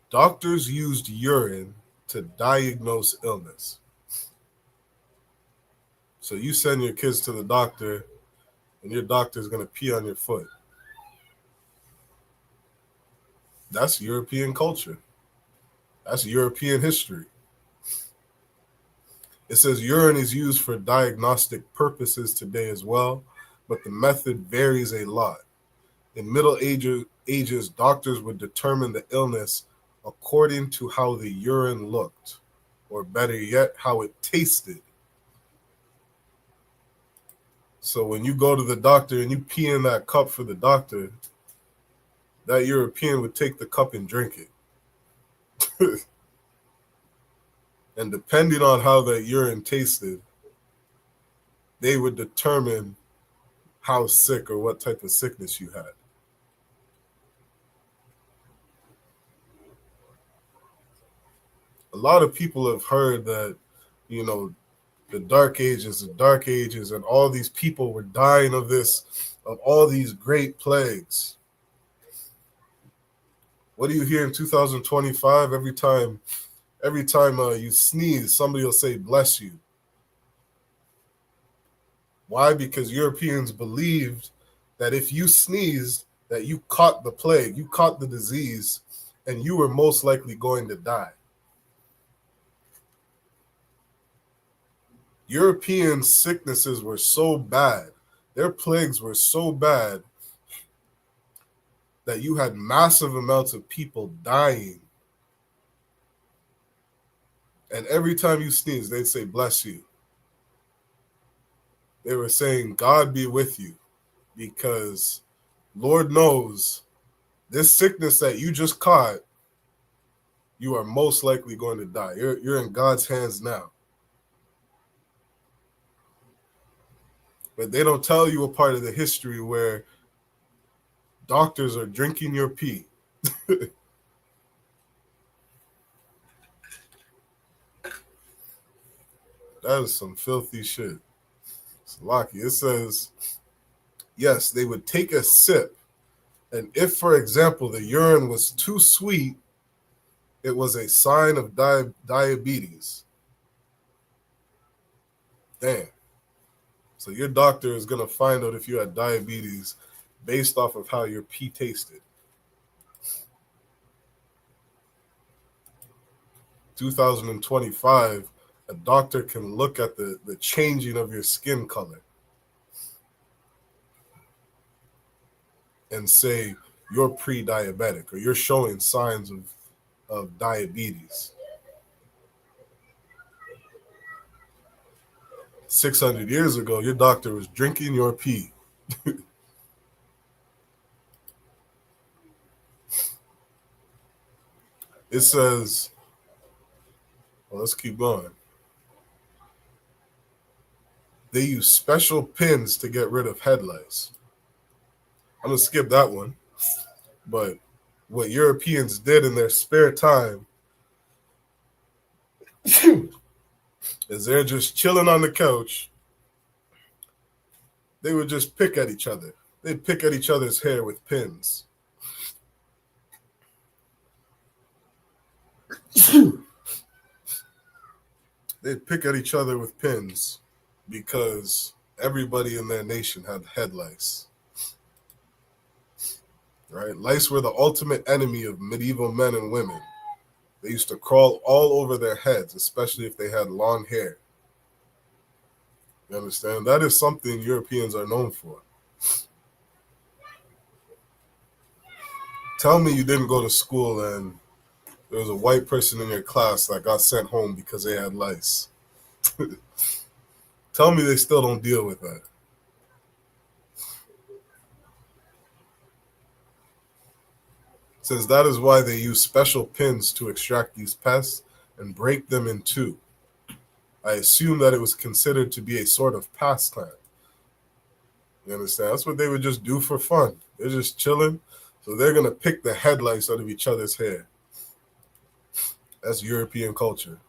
Doctors used urine to diagnose illness. So you send your kids to the doctor, and your doctor is going to pee on your foot. That's European culture. That's European history. It says urine is used for diagnostic purposes today as well, but the method varies a lot. In Middle Ages, doctors would determine the illness according to how the urine looked, or better yet, how it tasted. So when you go to the doctor and you pee in that cup for the doctor, that European would take the cup and drink it. And depending on how that urine tasted, they would determine how sick or what type of sickness you had. A lot of people have heard that, you know, the Dark Ages, and all these people were dying of all these great plagues. What do you hear in 2025? Every time you sneeze, somebody will say, "Bless you." Why? Because Europeans believed that if you sneezed, that you caught the plague, you caught the disease, and you were most likely going to die. European sicknesses were so bad, their plagues were so bad, that you had massive amounts of people dying. And every time you sneeze, they'd say, "Bless you." They were saying, "God be with you," because Lord knows this sickness that you just caught, you are most likely going to die. You're in God's hands now. But they don't tell you a part of the history where doctors are drinking your pee. That is some filthy shit. It's lucky. It says, yes, they would take a sip, and if, for example, the urine was too sweet, it was a sign of diabetes. Damn. So your doctor is going to find out if you had diabetes based off of how your pee tasted. 2025, a doctor can look at the changing of your skin color and say you're pre-diabetic or you're showing signs of diabetes. 600 years ago, your doctor was drinking your pee. It says, well, let's keep going. They use special pins to get rid of head lice. I'm going to skip that one. But what Europeans did in their spare time is they're just chilling on the couch. They would just pick at each other. They'd pick at each other's hair with pins. They'd pick at each other with pins because everybody in their nation had head lice. Right? Lice were the ultimate enemy of medieval men and women. They used to crawl all over their heads, especially if they had long hair. You understand? That is something Europeans are known for. Tell me you didn't go to school and there was a white person in your class that got sent home because they had lice. Tell me they still don't deal with that. Since that is why they use special pins to extract these pests and break them in two. I assume that it was considered to be a sort of pastime. You understand? That's what they would just do for fun. They're just chilling. So they're going to pick the head lice out of each other's hair. That's European culture.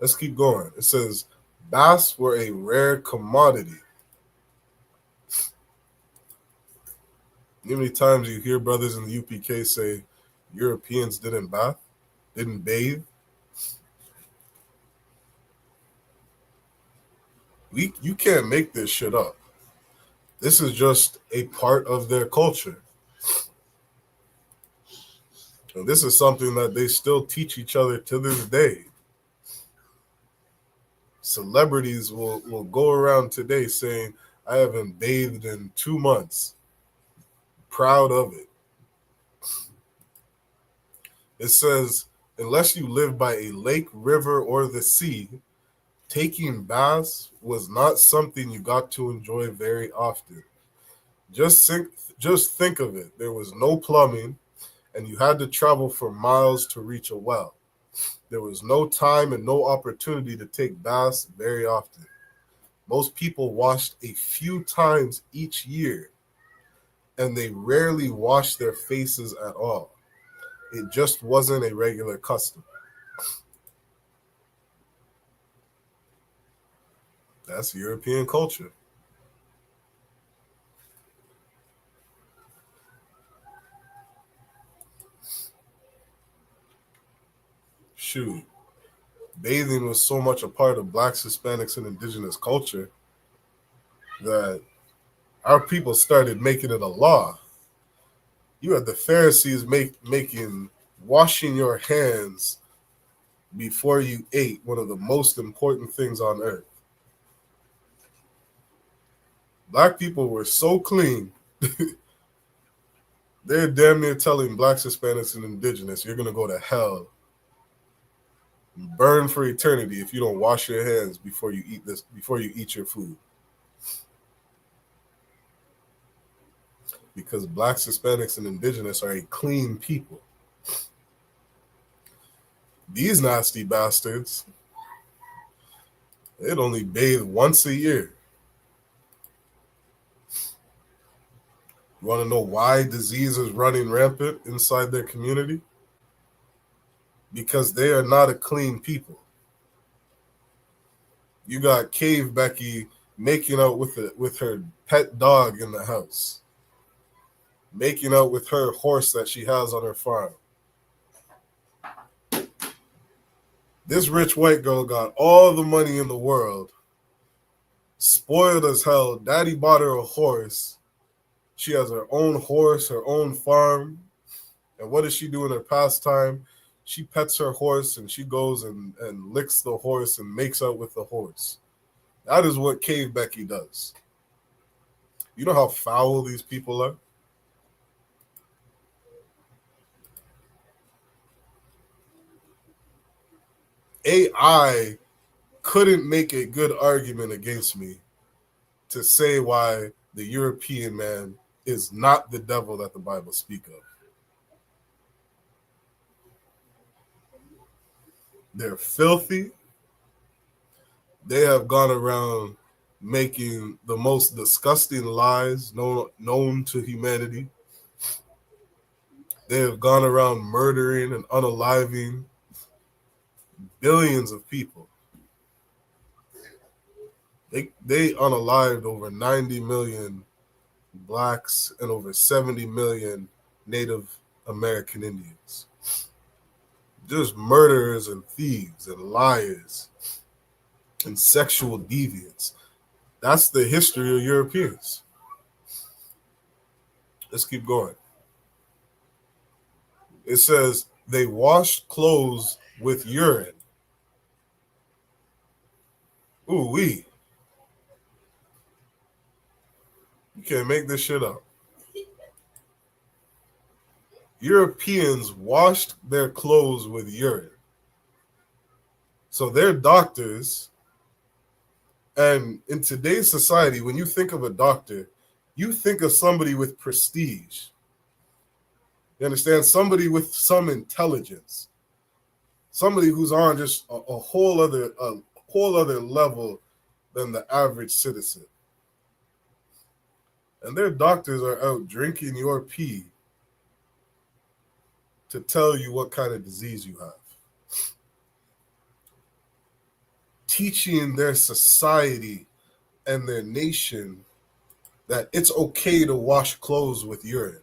Let's keep going. It says, baths were a rare commodity. How many times you hear brothers in the UPK say Europeans didn't bathe? You can't make this shit up. This is just a part of their culture. And this is something that they still teach each other to this day. celebrities will go around today saying, I haven't bathed in 2 months. Proud of it. It says, unless you live by a lake, river, or the sea, taking baths was not something you got to enjoy very often. Just think of it. There was no plumbing, and you had to travel for miles to reach a well. There was no time and no opportunity to take baths very often. Most people washed a few times each year, and they rarely washed their faces at all. It just wasn't a regular custom. That's European culture. Shoot. Bathing was so much a part of Blacks, Hispanics, and indigenous culture that our people started making it a law. You had the Pharisees making washing your hands before you ate one of the most important things on earth. Black people were so clean. They're damn near telling Blacks, Hispanics, and indigenous, you're going to go to hell. Burn for eternity if you don't wash your hands before you eat your food. Because Blacks, Hispanics, and indigenous are a clean people. These nasty bastards, they'd only bathe once a year. You want to know why disease is running rampant inside their community? Because they are not a clean people. You got Cave Becky making out with her pet dog in the house. Making out with her horse that she has on her farm. This rich white girl got all the money in the world. Spoiled as hell. Daddy bought her a horse. She has her own horse, her own farm. And what does she do in her pastime? She pets her horse and she goes and licks the horse and makes out with the horse. That is what Cave Becky does. You know how foul these people are? AI couldn't make a good argument against me to say why the European man is not the devil that the Bible speaks of. They're filthy. They have gone around making the most disgusting lies known to humanity. They have gone around murdering and unaliving billions of people. They unalived over 90 million Blacks and over 70 million Native American Indians. Just murderers and thieves and liars and sexual deviants. That's the history of Europeans. Let's keep going. It says they washed clothes with urine. Ooh wee. You can't make this shit up. Europeans washed their clothes with urine. So they're doctors. And in today's society, when you think of a doctor, you think of somebody with prestige. You understand? Somebody with some intelligence. Somebody who's on just a whole other level than the average citizen. And their doctors are out drinking your pee to tell you what kind of disease you have. Teaching their society and their nation that it's okay to wash clothes with urine.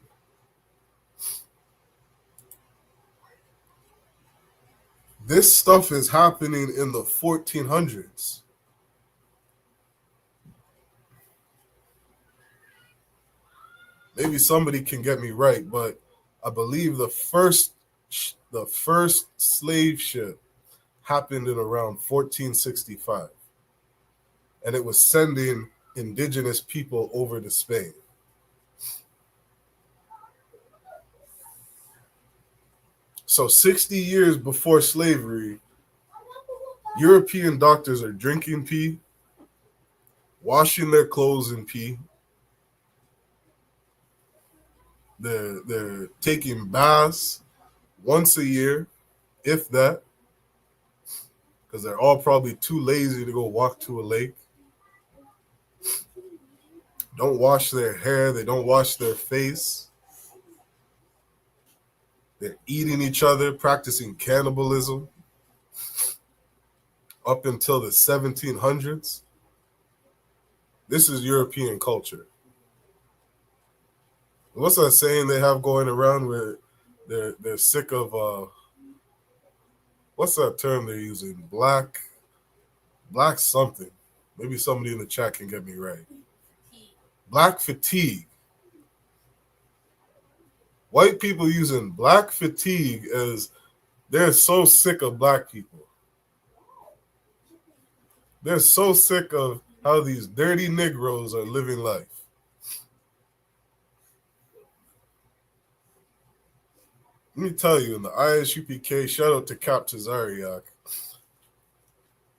This stuff is happening in the 1400s. Maybe somebody can get me right, but I believe the first slave ship happened in around 1465. and it was sending indigenous people over to Spain. So 60 years before slavery, European doctors are drinking pee, washing their clothes in pee. They're taking baths once a year, if that, because they're all probably too lazy to go walk to a lake. Don't wash their hair. They don't wash their face. They're eating each other, practicing cannibalism up until the 1700s. This is European culture. What's that saying they have going around where they're sick of what's that term they're using? Black something. Maybe somebody in the chat can get me right. Black fatigue. White people using black fatigue as they're so sick of black people. They're so sick of how these dirty Negroes are living life. Let me tell you, in the ISUPK, shout out to Cap Tazariak,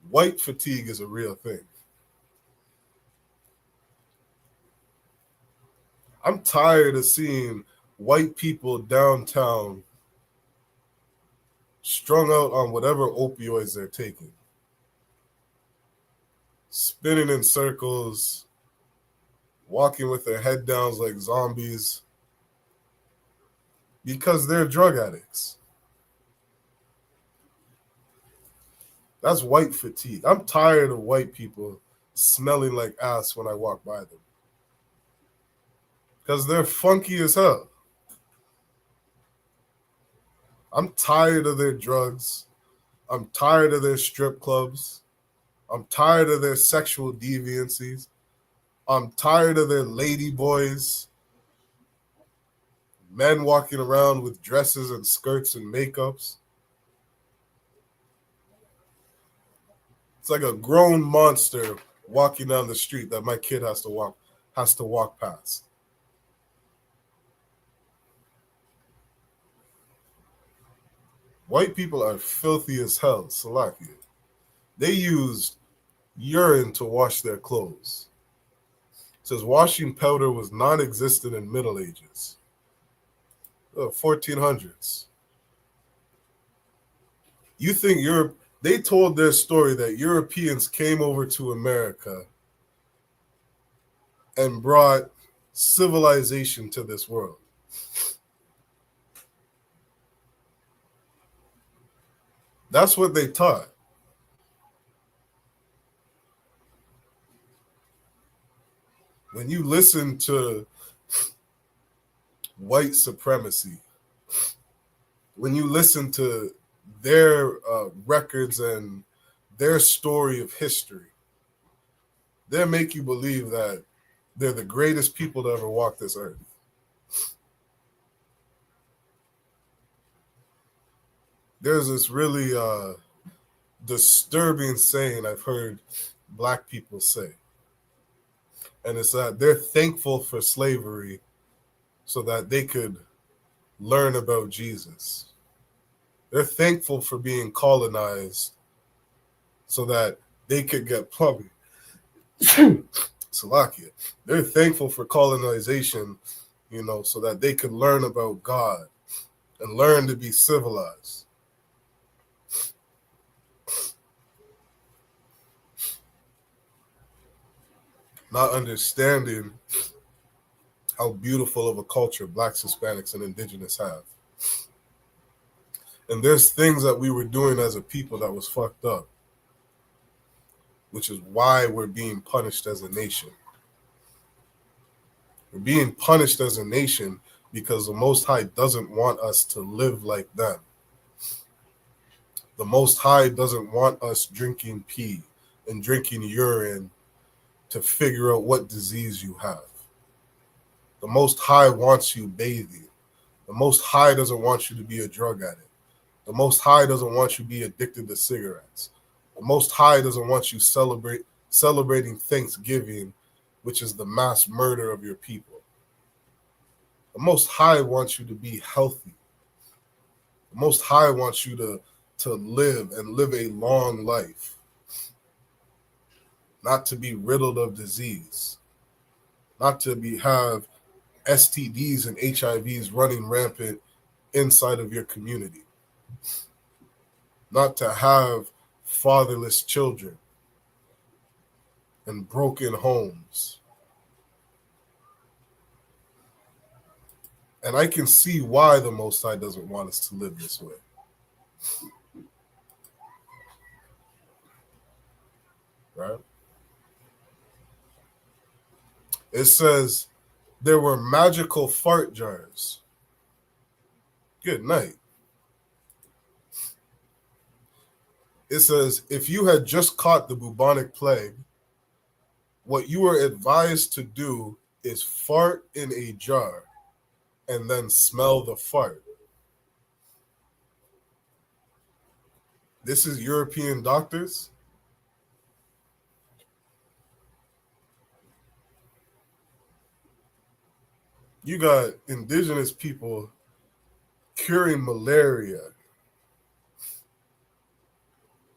white fatigue is a real thing. I'm tired of seeing white people downtown strung out on whatever opioids they're taking, spinning in circles, walking with their head down like zombies, because they're drug addicts. That's white fatigue. I'm tired of white people smelling like ass when I walk by them, because they're funky as hell. I'm tired of their drugs. I'm tired of their strip clubs. I'm tired of their sexual deviancies. I'm tired of their lady boys. Men walking around with dresses and skirts and makeups. It's like a grown monster walking down the street that my kid has to walk past. White people are filthy as hell, Salakia. They used urine to wash their clothes. It says washing powder was non-existent in Middle Ages. 1400s. You think Europe, they told their story that Europeans came over to America and brought civilization to this world. That's what they taught. When you listen to white supremacy, when you listen to their records and their story of history, they make you believe that they're the greatest people to ever walk this earth. There's this really disturbing saying I've heard black people say, and it's that they're thankful for slavery so that they could learn about Jesus. They're thankful for being colonized so that they could get plumbing. Salakia. They're thankful for colonization, so that they could learn about God and learn to be civilized. Not understanding how beautiful of a culture Blacks, Hispanics, and Indigenous have. And there's things that we were doing as a people that was fucked up, which is why we're being punished as a nation. We're being punished as a nation because the Most High doesn't want us to live like them. The Most High doesn't want us drinking pee and drinking urine to figure out what disease you have. The Most High wants you bathing. The Most High doesn't want you to be a drug addict. The Most High doesn't want you to be addicted to cigarettes. The Most High doesn't want you celebrating Thanksgiving, which is the mass murder of your people. The Most High wants you to be healthy. The Most High wants you to live and live a long life, not to be riddled of disease, not to have STDs and HIVs running rampant inside of your community, not to have fatherless children and broken homes. And I can see why the Most High doesn't want us to live this way. Right? It says there were magical fart jars. Good night. It says if you had just caught the bubonic plague, what you were advised to do is fart in a jar and then smell the fart. This is European doctors. You got indigenous people curing malaria,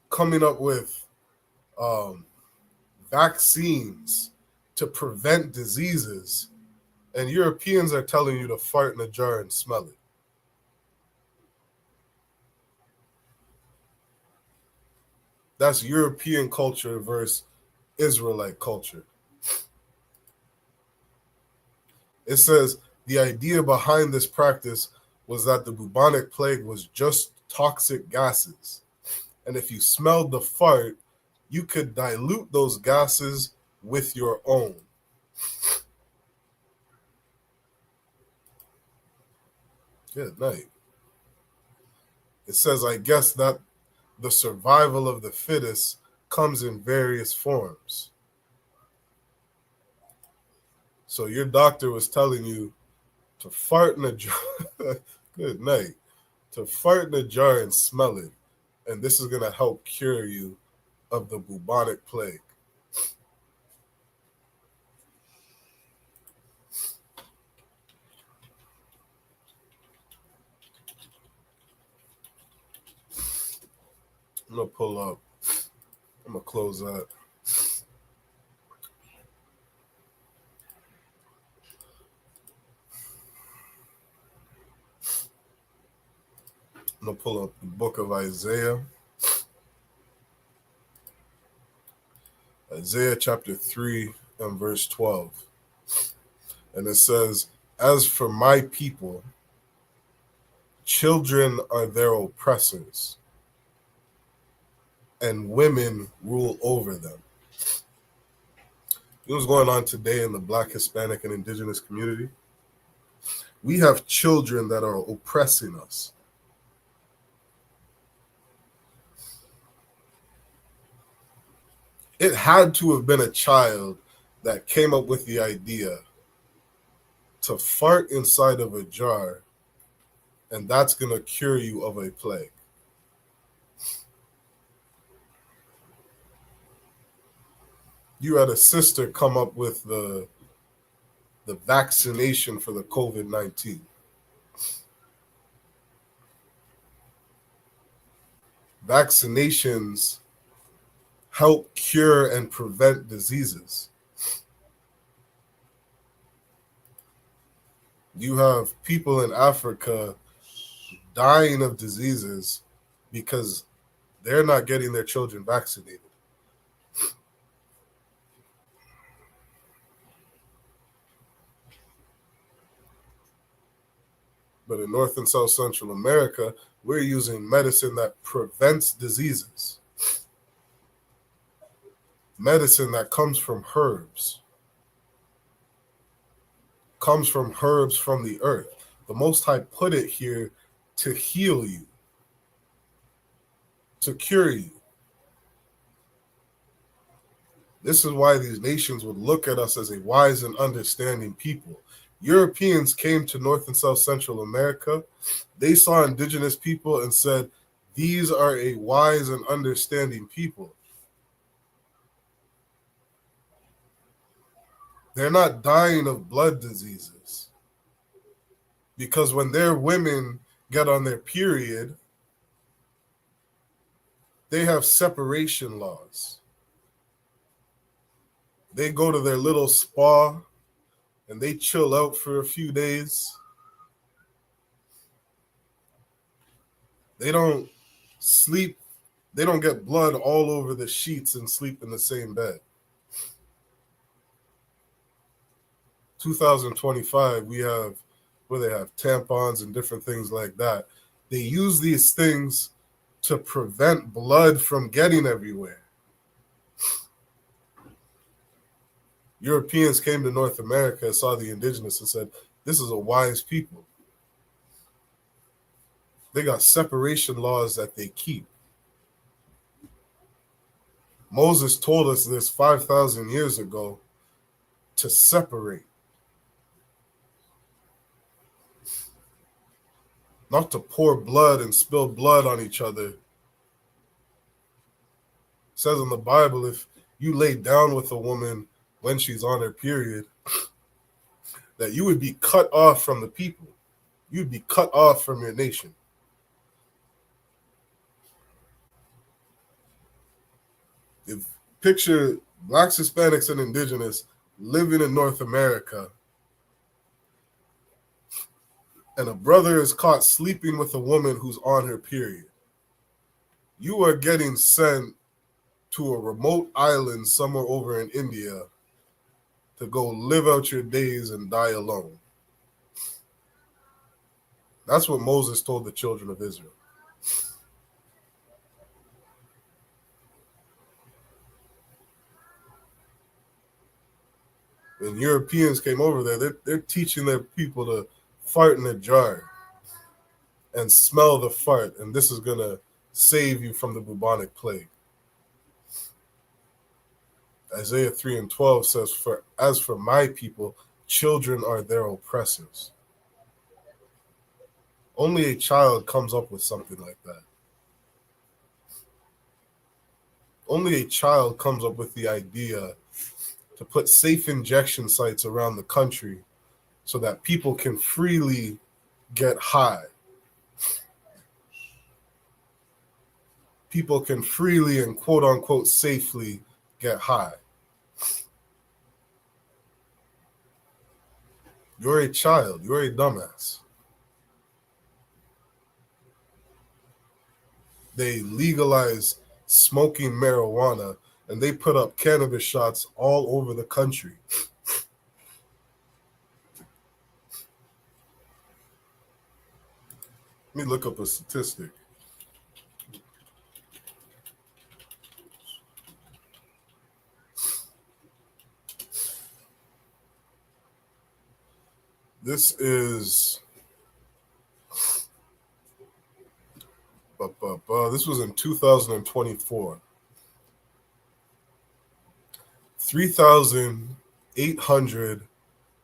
coming up with vaccines to prevent diseases, and Europeans are telling you to fart in a jar and smell it. That's European culture versus Israelite culture. It says the idea behind this practice was that the bubonic plague was just toxic gases. And if you smelled the fart, you could dilute those gases with your own. Good night. It says, I guess that the survival of the fittest comes in various forms. So your doctor was telling you to fart in a jar. Good night. To fart in a jar and smell it. And this is going to help cure you of the bubonic plague. I'm going to pull up. I'm going to close that. I'm going to pull up the book of Isaiah. Isaiah chapter 3 and verse 12. And it says, as for my people, children are their oppressors, and women rule over them. You know what's going on today in the Black, Hispanic, and Indigenous community? We have children that are oppressing us. It had to have been a child that came up with the idea to fart inside of a jar, and that's going to cure you of a plague. You had a sister come up with the vaccination for the COVID-19. Vaccinations help cure and prevent diseases. You have people in Africa dying of diseases because they're not getting their children vaccinated. But in North and South Central America, we're using medicine that prevents diseases. Medicine that comes from herbs. Comes from herbs from the earth. The Most High put it here to heal you, to cure you. This is why these nations would look at us as a wise and understanding people. Europeans came to North and South Central America. They saw indigenous people and said, these are a wise and understanding people. They're not dying of blood diseases. Because when their women get on their period, they have separation laws. They go to their little spa and they chill out for a few days. They don't sleep. They don't get blood all over the sheets and sleep in the same bed. 2025, we have where they have tampons and different things like that. They use these things to prevent blood from getting everywhere. Europeans came to North America, saw the indigenous, and said, this is a wise people. They got separation laws that they keep. Moses told us this 5,000 years ago to separate. Not to pour blood and spill blood on each other. It says in the Bible, if you lay down with a woman when she's on her period, that you would be cut off from the people. You'd be cut off from your nation. If picture blacks, Hispanics, and indigenous living in North America, and a brother is caught sleeping with a woman who's on her period, you are getting sent to a remote island somewhere over in India to go live out your days and die alone. That's what Moses told the children of Israel. When Europeans came over there, they're teaching their people to fart in a jar and smell the fart, and this is going to save you from the bubonic plague. Isaiah 3:12 says, as for my people, children are their oppressors. Only a child comes up with something like that. Only a child comes up with the idea to put safe injection sites around the country so that people can freely get high. People can freely and quote unquote safely get high. You're a child. You're a dumbass. They legalize smoking marijuana and they put up cannabis shots all over the country. Let me look up a statistic. This is this was in 2024. 3,800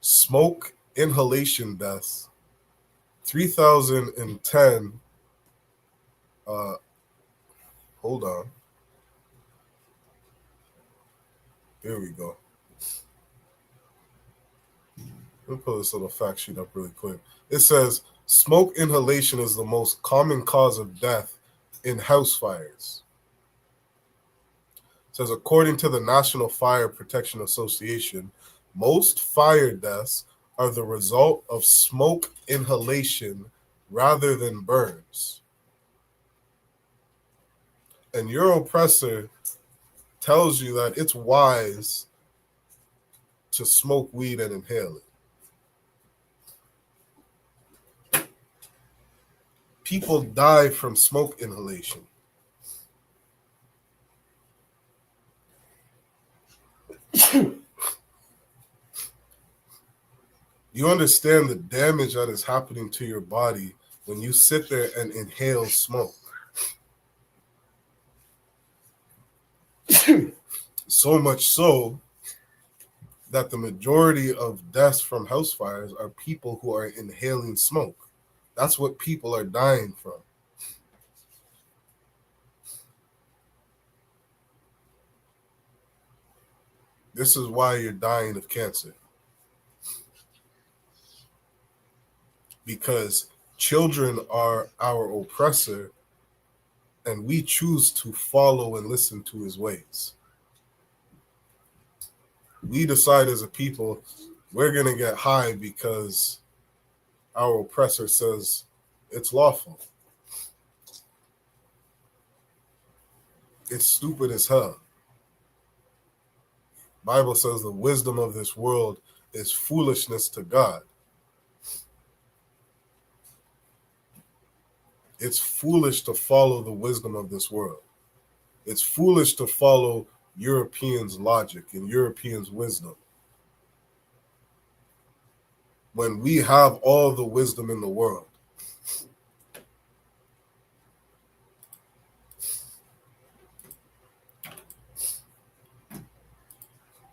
smoke inhalation deaths. 3,010 hold on. Here we go. Let me pull this little fact sheet up really quick. It says smoke inhalation is the most common cause of death in house fires. It says according to the National Fire Protection Association, most fire deaths are the result of smoke inhalation rather than burns. And your oppressor tells you that it's wise to smoke weed and inhale it. People die from smoke inhalation. You understand the damage that is happening to your body when you sit there and inhale smoke. So much so that the majority of deaths from house fires are people who are inhaling smoke. That's what people are dying from. This is why you're dying of cancer. because children are our oppressor, and we choose to follow and listen to his ways. We decide as a people we're going to get high because our oppressor says it's lawful. It's stupid as hell. Bible says the wisdom of this world is foolishness to God. It's foolish to follow the wisdom of this world. It's foolish to follow Europeans' logic and Europeans' wisdom, when we have all the wisdom in the world.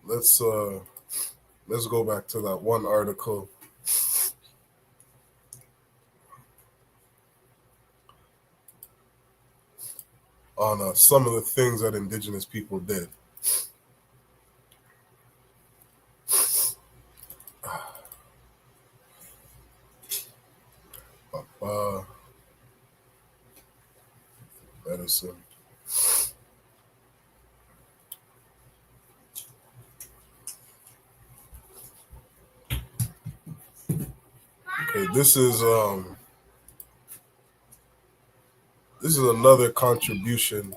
Let's go back to that one article. On some of the things that indigenous people did. Medicine. Okay, this is another contribution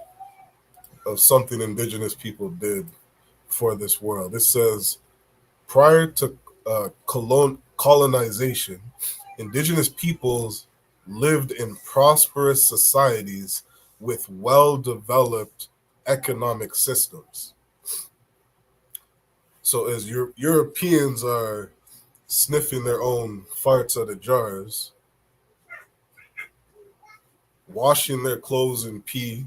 of something indigenous people did for this world. It says, prior to colonization, indigenous peoples lived in prosperous societies with well-developed economic systems. So as Europeans are sniffing their own farts out of jars, washing their clothes in pee,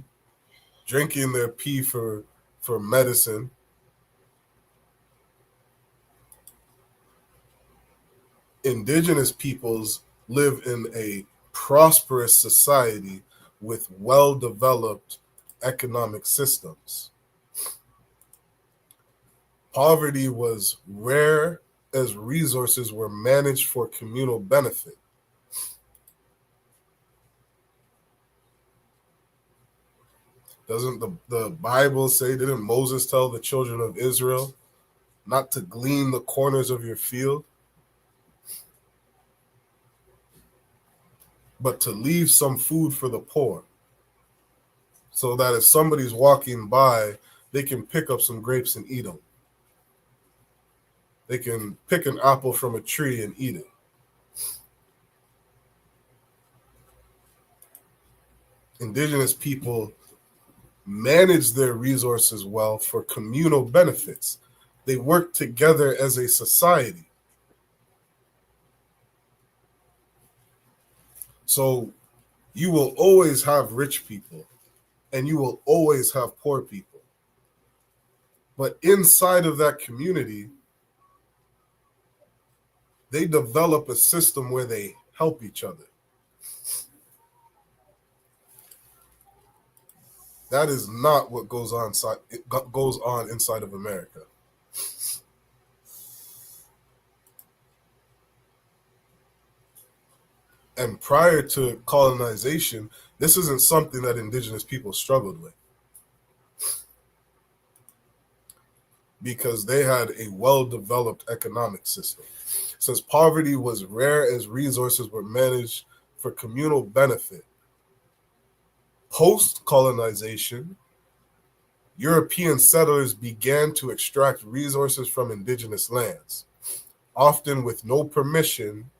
drinking their pee for medicine, indigenous peoples live in a prosperous society with well-developed economic systems. Poverty was rare as resources were managed for communal benefit. Doesn't the Bible say, didn't Moses tell the children of Israel not to glean the corners of your field, but to leave some food for the poor, so that if somebody's walking by, they can pick up some grapes and eat them. They can pick an apple from a tree and eat it. Indigenous people manage their resources well for communal benefits. They work together as a society. So you will always have rich people and you will always have poor people. But inside of that community, they develop a system where they help each other. That is not what goes on inside of America. And prior to colonization, this isn't something that indigenous people struggled with, because they had a well-developed economic system. It says poverty was rare as resources were managed for communal benefit. Post-colonization, European settlers began to extract resources from indigenous lands, often with no permission,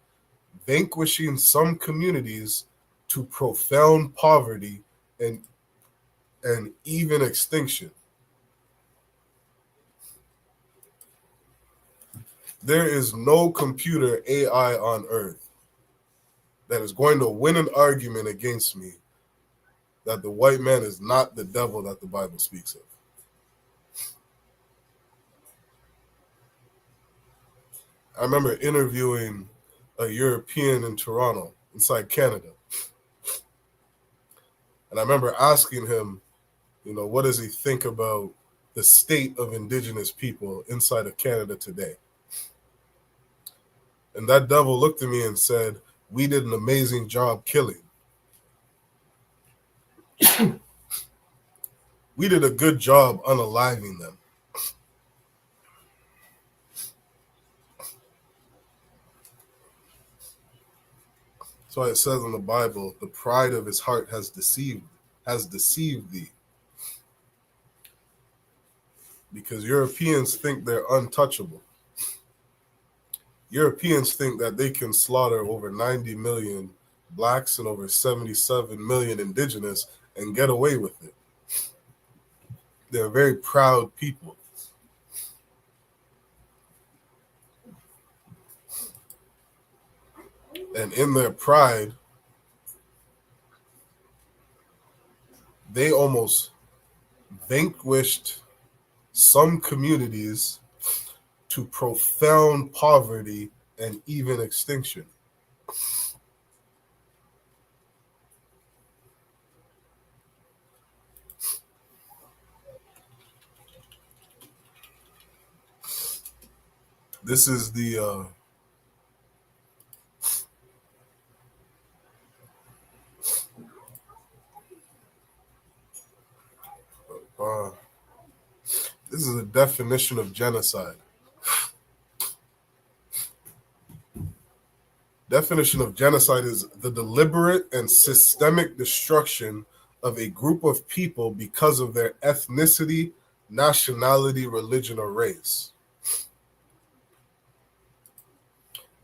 vanquishing some communities to profound poverty and even extinction. There is no computer AI on earth that is going to win an argument against me that the white man is not the devil that the Bible speaks of. I remember interviewing a European in Toronto, inside Canada. And I remember asking him, what does he think about the state of indigenous people inside of Canada today? And that devil looked at me and said, We did an amazing job killing. We did a good job unaliving them. That's why it says in the Bible, the pride of his heart has deceived thee. Because Europeans think they're untouchable. Europeans think that they can slaughter over 90 million blacks and over 77 million indigenous and get away with it. They're very proud people. And in their pride, they almost vanquished some communities to profound poverty and even extinction. This is the this is a definition of genocide. Definition of genocide is the deliberate and systemic destruction of a group of people because of their ethnicity, nationality, religion, or race.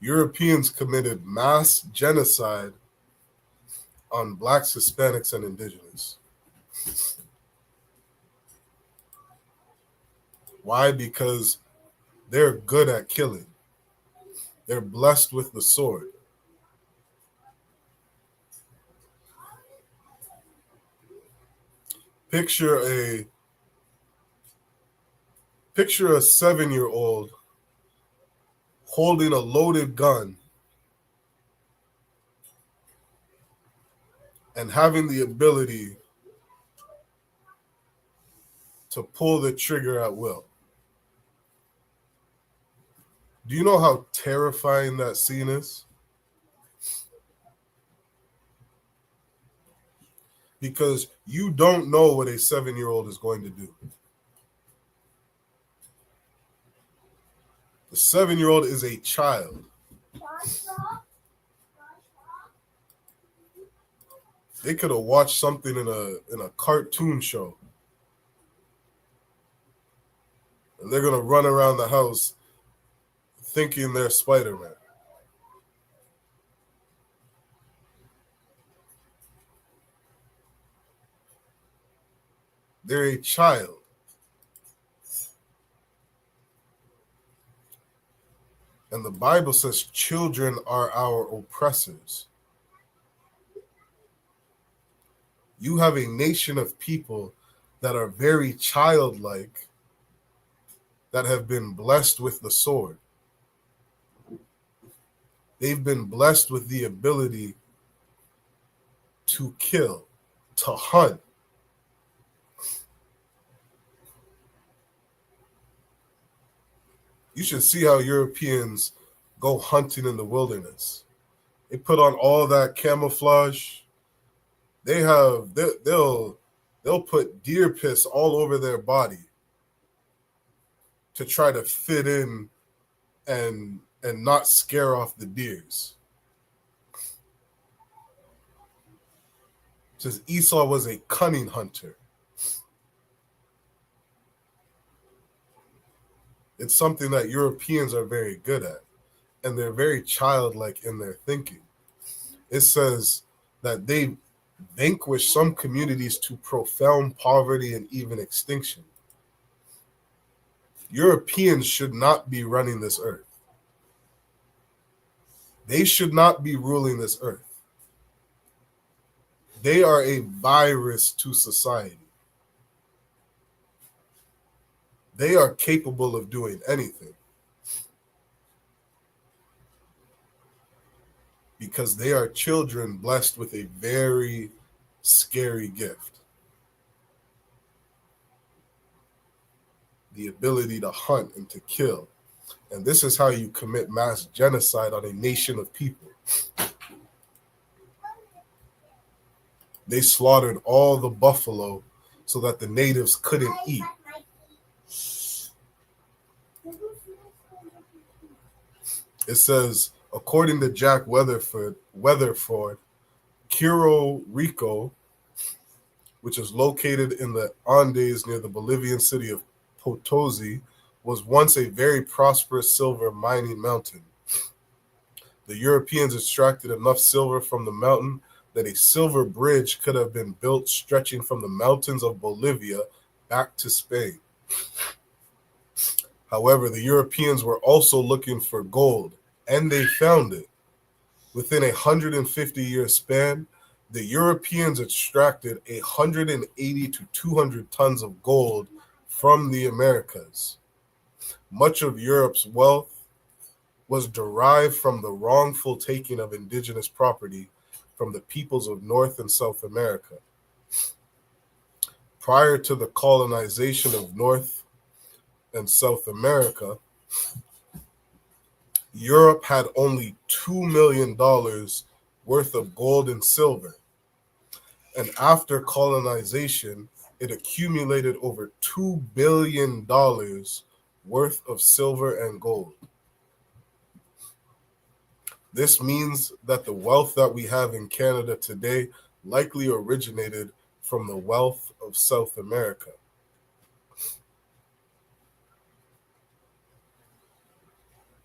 Europeans committed mass genocide on blacks, Hispanics, and indigenous. Why? Because they're good at killing. They're blessed with the sword. Picture a 7-year-old holding a loaded gun and having the ability to pull the trigger at will. Do you know how terrifying that scene is? Because you don't know what a 7-year-old is going to do. The 7-year-old is a child. They could have watched something in a cartoon show. And they're going to run around the house thinking they're Spider-Man. They're a child. And the Bible says children are our oppressors. You have a nation of people that are very childlike, that have been blessed with the sword. They've been blessed with the ability to kill, to hunt. You should see how Europeans go hunting in the wilderness. They put on all that camouflage. They'll put deer piss all over their body to try to fit in and not scare off the deers. It says Esau was a cunning hunter. It's something that Europeans are very good at, and they're very childlike in their thinking. It says that they vanquish some communities to profound poverty and even extinction. Europeans should not be running this earth. They should not be ruling this earth. They are a virus to society. They are capable of doing anything because they are children blessed with a very scary gift. The ability to hunt and to kill. And this is how you commit mass genocide on a nation of people. They slaughtered all the buffalo so that the natives couldn't eat. It says, according to Jack Weatherford, Puerto Rico, which is located in the Andes near the Bolivian city of Potosi, was once a very prosperous silver mining mountain. The Europeans extracted enough silver from the mountain that a silver bridge could have been built stretching from the mountains of Bolivia back to Spain. However, the Europeans were also looking for gold, and they found it. Within a 150-year span, the Europeans extracted 180 to 200 tons of gold from the Americas. Much of Europe's wealth was derived from the wrongful taking of indigenous property from the peoples of North and South America. Prior to the colonization of North and South America, Europe had only $2 million worth of gold and silver. And after colonization, it accumulated over $2 billion worth of silver and gold. This means that the wealth that we have in Canada today likely originated from the wealth of South America.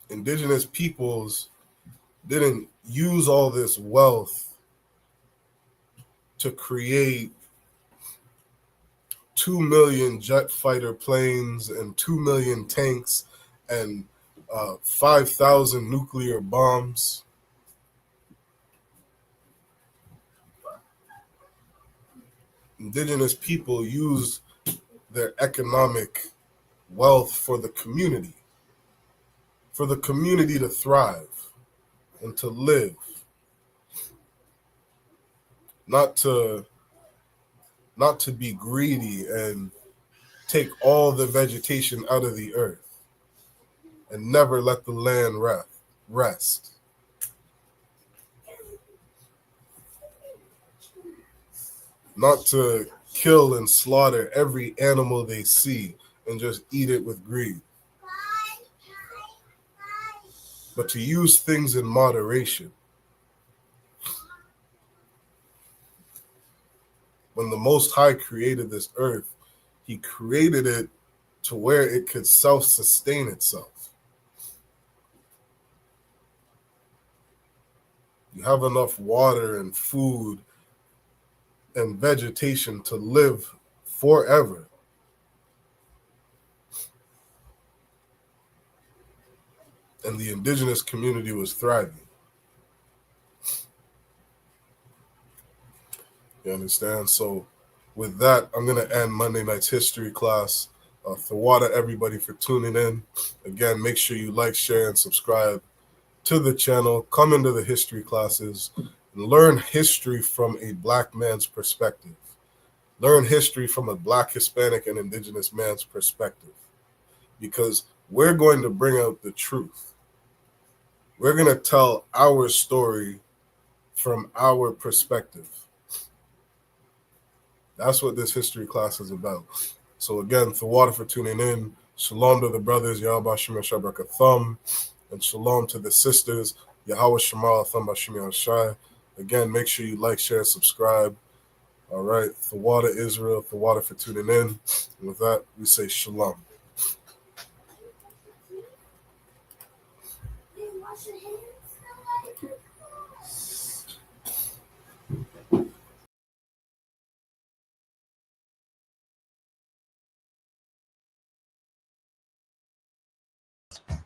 Indigenous peoples didn't use all this wealth to create 2 million jet fighter planes and 2 million tanks and 5,000 nuclear bombs. Indigenous people used their economic wealth for the community to thrive and to live, not to be greedy and take all the vegetation out of the earth and never let the land rest. Not to kill and slaughter every animal they see and just eat it with greed, but to use things in moderation. When the Most High created this earth, he created it to where it could self-sustain itself. You have enough water and food and vegetation to live forever. And the indigenous community was thriving. You understand? So with that, I'm going to end Monday night's history class. Thawada, everybody, for tuning in. Again, make sure you like, share, and subscribe to the channel. Come into the history classes and learn history from a Black man's perspective. Learn history from a Black, Hispanic, and indigenous man's perspective. Because we're going to bring out the truth. We're going to tell our story from our perspective. That's what this history class is about. So again, Thawada for tuning in. Shalom to the brothers, Yahweh Shem Yashai Barakatham. And shalom to the sisters, Yahweh Shemal Atham Bashim Shai. Again, make sure you like, share, subscribe. All right, Thawada Israel, Thawada for tuning in. And with that, we say shalom.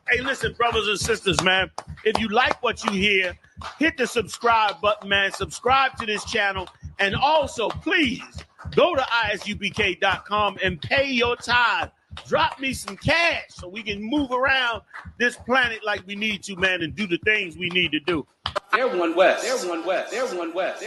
Hey, listen, brothers and sisters, man, if you like what you hear, hit the subscribe button, man. Subscribe to this channel. And also, please, go to isupk.com and pay your tithe. Drop me some cash so we can move around this planet like we need to, man, and do the things we need to do. They're one West. They're one West. They're one West.